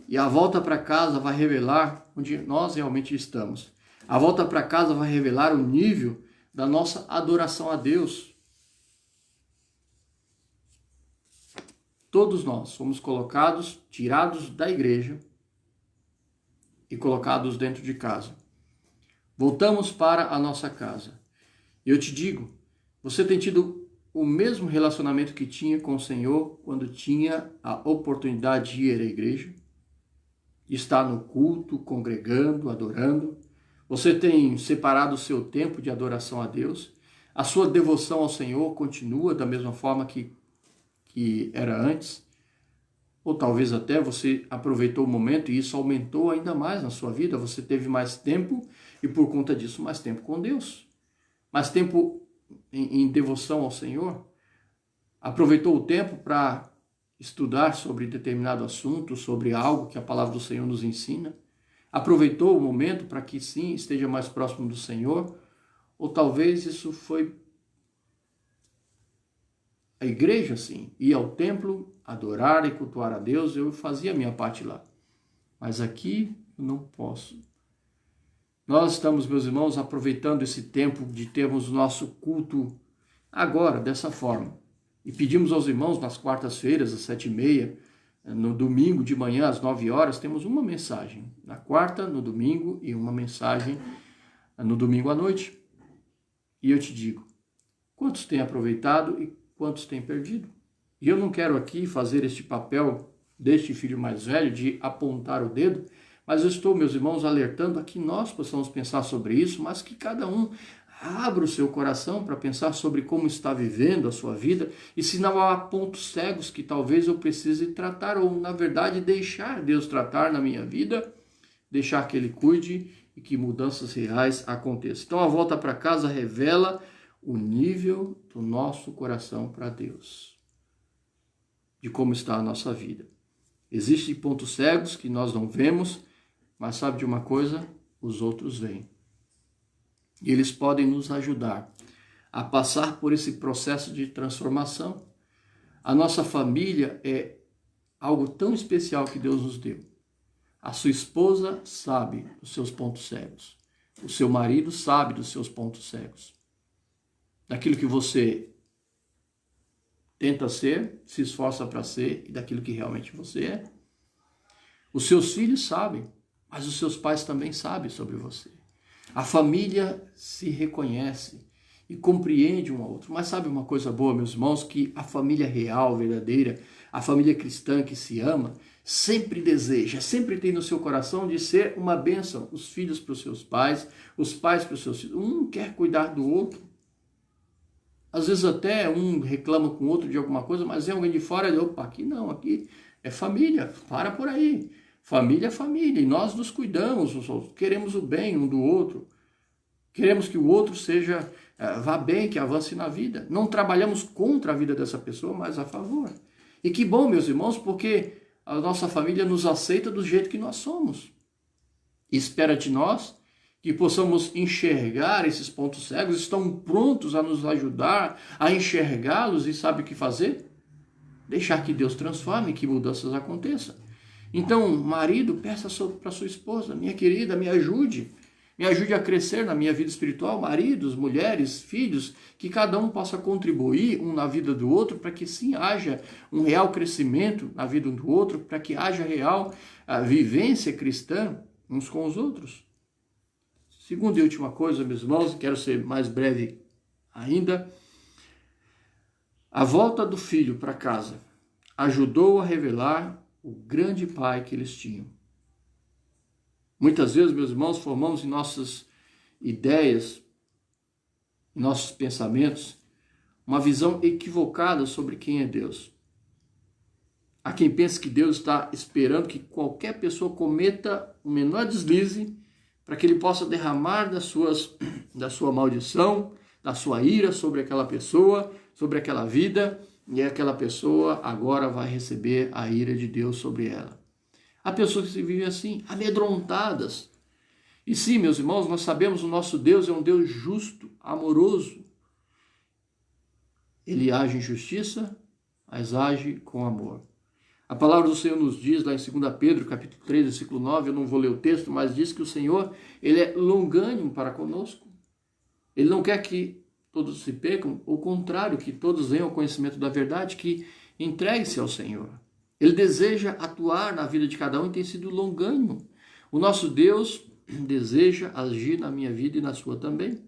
E a volta para casa vai revelar onde nós realmente estamos. A volta para casa vai revelar o nível da nossa adoração a Deus. Todos nós somos colocados, tirados da igreja e colocados dentro de casa. Voltamos para a nossa casa. Eu te digo, você tem tido o mesmo relacionamento que tinha com o Senhor quando tinha a oportunidade de ir à igreja? Está no culto, congregando, adorando? Você tem separado o seu tempo de adoração a Deus? A sua devoção ao Senhor continua da mesma forma que era antes? Ou talvez até você aproveitou o momento e isso aumentou ainda mais na sua vida? Você teve mais tempo e por conta disso mais tempo com Deus? Mais tempo em devoção ao Senhor? Aproveitou o tempo para estudar sobre determinado assunto, sobre algo que a palavra do Senhor nos ensina? Aproveitou o momento para que sim, esteja mais próximo do Senhor? Ou talvez isso foi a igreja, sim, ia ao templo, adorar e cultuar a Deus, eu fazia a minha parte lá. Mas aqui eu não posso. Nós estamos, meus irmãos, aproveitando esse tempo de termos o nosso culto agora, dessa forma. E pedimos aos irmãos, nas quartas-feiras, às 7h30, no domingo de manhã, às 9 horas, temos uma mensagem. Na quarta, no domingo, e uma mensagem no domingo à noite. E eu te digo, quantos têm aproveitado e quantos têm perdido? E eu não quero aqui fazer este papel deste filho mais velho de apontar o dedo, mas eu estou, meus irmãos, alertando a que nós possamos pensar sobre isso, mas que cada um abra o seu coração para pensar sobre como está vivendo a sua vida e se não há pontos cegos que talvez eu precise tratar ou, na verdade, deixar Deus tratar na minha vida, deixar que Ele cuide e que mudanças reais aconteçam. Então, a volta para casa revela o nível do nosso coração para Deus, de como está a nossa vida. Existem pontos cegos que nós não vemos, mas sabe de uma coisa? Os outros veem. E eles podem nos ajudar a passar por esse processo de transformação. A nossa família é algo tão especial que Deus nos deu. A sua esposa sabe dos seus pontos cegos. O seu marido sabe dos seus pontos cegos. Daquilo que você tenta ser, se esforça para ser e daquilo que realmente você é. Os seus filhos sabem, mas os seus pais também sabem sobre você. A família se reconhece e compreende um ao outro. Mas sabe uma coisa boa, meus irmãos? Que a família real, verdadeira, a família cristã que se ama, sempre deseja, sempre tem no seu coração de ser uma bênção. Os filhos para os seus pais, os pais para os seus filhos. Um quer cuidar do outro. Às vezes até um reclama com o outro de alguma coisa, mas é alguém de fora, opa, aqui não, aqui é família, para por aí. Família é família, e nós nos cuidamos, queremos o bem um do outro, queremos que o outro vá bem, que avance na vida. Não trabalhamos contra a vida dessa pessoa, mas a favor. E que bom, meus irmãos, porque a nossa família nos aceita do jeito que nós somos. E espera de nós que possamos enxergar esses pontos cegos, estão prontos a nos ajudar a enxergá-los e sabe o que fazer? Deixar que Deus transforme, que mudanças aconteçam. Então, marido, peça para sua esposa, minha querida, me ajude a crescer na minha vida espiritual, maridos, mulheres, filhos, que cada um possa contribuir um na vida do outro, para que sim haja um real crescimento na vida um do outro, para que haja real vivência cristã uns com os outros. Segunda e última coisa, meus irmãos, quero ser mais breve ainda, a volta do filho para casa ajudou a revelar o grande pai que eles tinham. Muitas vezes, meus irmãos, formamos em nossas ideias, em nossos pensamentos, uma visão equivocada sobre quem é Deus. Há quem pense que Deus está esperando que qualquer pessoa cometa o menor deslize para que ele possa derramar da sua maldição, da sua ira sobre aquela pessoa, sobre aquela vida, e aquela pessoa agora vai receber a ira de Deus sobre ela. Há pessoas que vivem assim, amedrontadas. E sim, meus irmãos, nós sabemos que o nosso Deus é um Deus justo, amoroso. Ele age em justiça, mas age com amor. A palavra do Senhor nos diz, lá em 2 Pedro, capítulo 3, versículo 9, eu não vou ler o texto, mas diz que o Senhor, Ele é longânimo para conosco. Ele não quer que todos se percam, ao contrário, que todos venham ao conhecimento da verdade, que entregue-se ao Senhor. Ele deseja atuar na vida de cada um e tem sido longânimo. O nosso Deus deseja agir na minha vida e na sua também.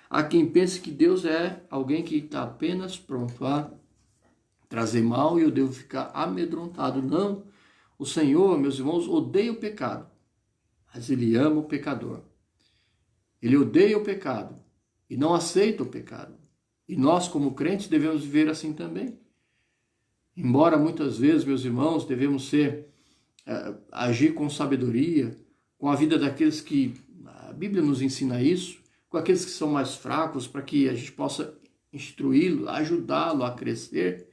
Há quem pense que Deus é alguém que está apenas pronto a trazer mal e eu devo ficar amedrontado. Não, o Senhor, meus irmãos, odeia o pecado, mas Ele ama o pecador. Ele odeia o pecado e não aceita o pecado. E nós, como crentes, devemos viver assim também. Embora muitas vezes, meus irmãos, devemos agir com sabedoria, com a vida daqueles que, a Bíblia nos ensina isso, com aqueles que são mais fracos, para que a gente possa instruí-lo, ajudá-lo a crescer,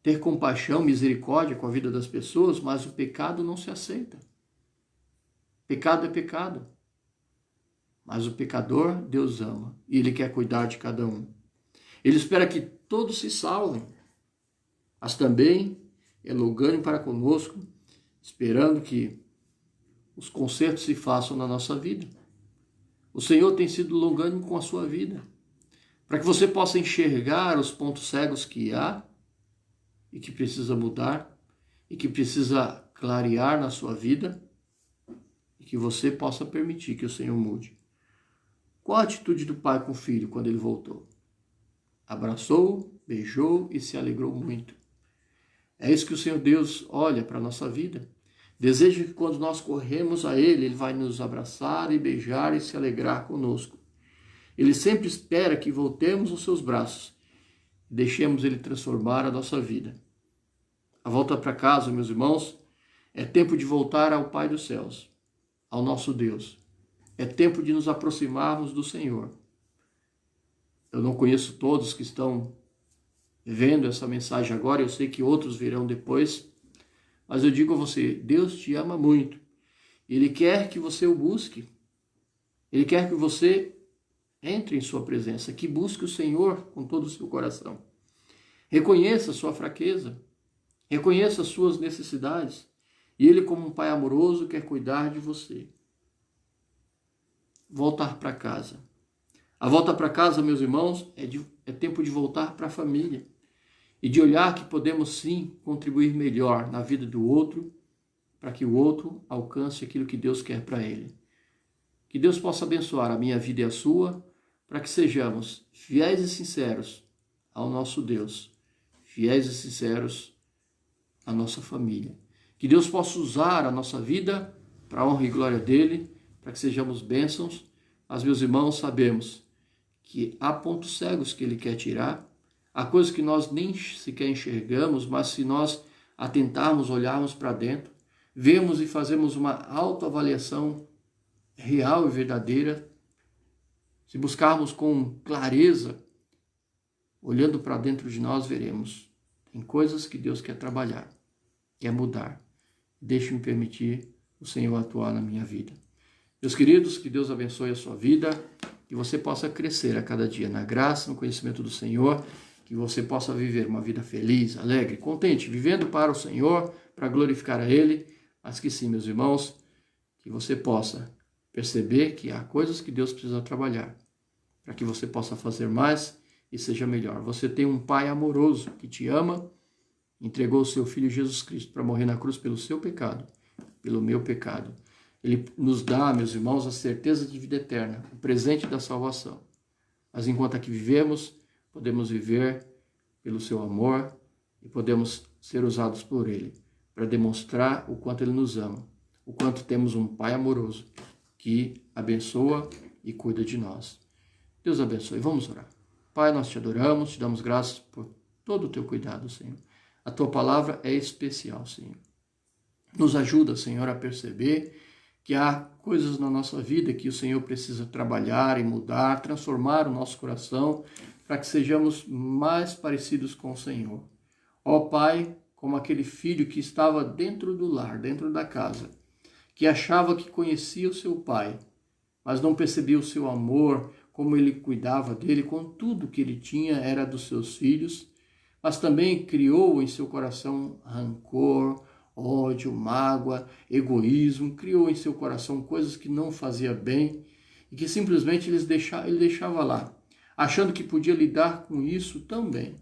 ter compaixão, misericórdia com a vida das pessoas, mas o pecado não se aceita. Pecado é pecado. Mas o pecador, Deus ama, e Ele quer cuidar de cada um. Ele espera que todos se salvem, mas também é longânimo para conosco, esperando que os consertos se façam na nossa vida. O Senhor tem sido longânimo com a sua vida, para que você possa enxergar os pontos cegos que há e que precisa mudar e que precisa clarear na sua vida e que você possa permitir que o Senhor mude. Qual a atitude do pai com o filho quando ele voltou? Abraçou, beijou e se alegrou muito. É isso que o Senhor Deus olha para a nossa vida. Deseja que quando nós corremos a Ele, Ele vai nos abraçar e beijar e se alegrar conosco. Ele sempre espera que voltemos aos seus braços e deixemos Ele transformar a nossa vida. A volta para casa, meus irmãos, é tempo de voltar ao Pai dos céus, ao nosso Deus. É tempo de nos aproximarmos do Senhor. Eu não conheço todos que estão vendo essa mensagem agora, eu sei que outros virão depois, mas eu digo a você, Deus te ama muito. Ele quer que você o busque. Ele quer que você entre em sua presença, que busque o Senhor com todo o seu coração. Reconheça a sua fraqueza, reconheça as suas necessidades, e Ele, como um Pai amoroso, quer cuidar de você. Voltar para casa. A volta para casa, meus irmãos, é tempo de voltar para a família e de olhar que podemos sim contribuir melhor na vida do outro, para que o outro alcance aquilo que Deus quer para ele. Que Deus possa abençoar a minha vida e a sua, para que sejamos fiéis e sinceros ao nosso Deus, fiéis e sinceros à nossa família. Que Deus possa usar a nossa vida para a honra e glória dele, para que sejamos bênçãos. Mas, meus irmãos, sabemos que há pontos cegos que ele quer tirar, há coisas que nós nem sequer enxergamos, mas se nós atentarmos, olharmos para dentro, vemos e fazemos uma autoavaliação real e verdadeira, se buscarmos com clareza, olhando para dentro de nós, veremos. Tem coisas que Deus quer trabalhar, quer mudar. Deixe-me permitir o Senhor atuar na minha vida. Meus queridos, que Deus abençoe a sua vida, que você possa crescer a cada dia na graça, no conhecimento do Senhor, que você possa viver uma vida feliz, alegre, contente, vivendo para o Senhor, para glorificar a Ele, mas que sim, meus irmãos, que você possa perceber que há coisas que Deus precisa trabalhar, para que você possa fazer mais e seja melhor. Você tem um Pai amoroso que te ama, entregou o seu Filho Jesus Cristo para morrer na cruz pelo seu pecado, pelo meu pecado. Ele nos dá, meus irmãos, a certeza de vida eterna, o presente da salvação. Mas enquanto aqui vivemos, podemos viver pelo seu amor e podemos ser usados por Ele para demonstrar o quanto Ele nos ama, o quanto temos um Pai amoroso que abençoa e cuida de nós. Deus abençoe. Vamos orar. Pai, nós te adoramos, te damos graças por todo o teu cuidado, Senhor. A tua palavra é especial, Senhor. Nos ajuda, Senhor, a perceber que há coisas na nossa vida que o Senhor precisa trabalhar e mudar, transformar o nosso coração, para que sejamos mais parecidos com o Senhor. Ó Pai, como aquele filho que estava dentro do lar, dentro da casa, que achava que conhecia o seu pai, mas não percebia o seu amor, como ele cuidava dele, com tudo que ele tinha era dos seus filhos, mas também criou em seu coração rancor, ódio, mágoa, egoísmo, criou em seu coração coisas que não fazia bem e que simplesmente ele deixava lá, achando que podia lidar com isso também.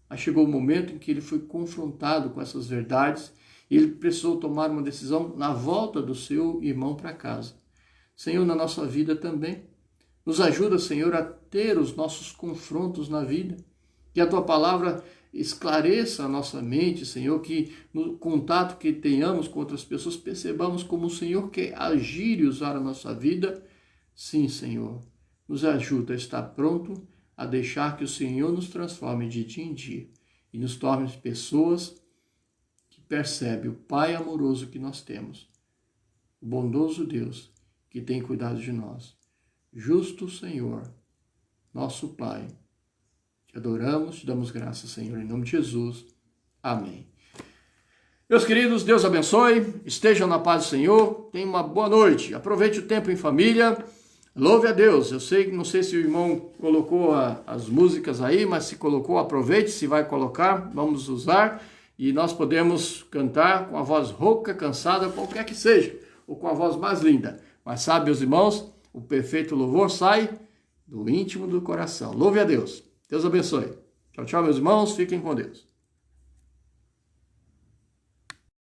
Mas chegou o momento em que ele foi confrontado com essas verdades e ele precisou tomar uma decisão na volta do seu irmão para casa. Senhor, na nossa vida também, nos ajuda, Senhor, a ter os nossos confrontos na vida, que a Tua palavra esclareça a nossa mente, Senhor, que no contato que tenhamos com outras pessoas, percebamos como o Senhor quer agir e usar a nossa vida. Sim, Senhor, nos ajuda a estar pronto a deixar que o Senhor nos transforme de dia em dia e nos torne pessoas que percebem o Pai amoroso que nós temos, o bondoso Deus que tem cuidado de nós. Justo Senhor, nosso Pai, te adoramos, te damos graças, Senhor, em nome de Jesus. Amém. Meus queridos, Deus abençoe, estejam na paz do Senhor, tenham uma boa noite, aproveite o tempo em família, Louve a Deus. Eu sei, não sei se o irmão colocou as músicas aí, mas se colocou, aproveite, se vai colocar, vamos usar. E nós podemos cantar com a voz rouca, cansada, qualquer que seja, ou com a voz mais linda. Mas sabe, meus irmãos, o perfeito louvor sai do íntimo do coração. Louve a Deus. Deus abençoe. Tchau, tchau, meus irmãos. Fiquem com Deus.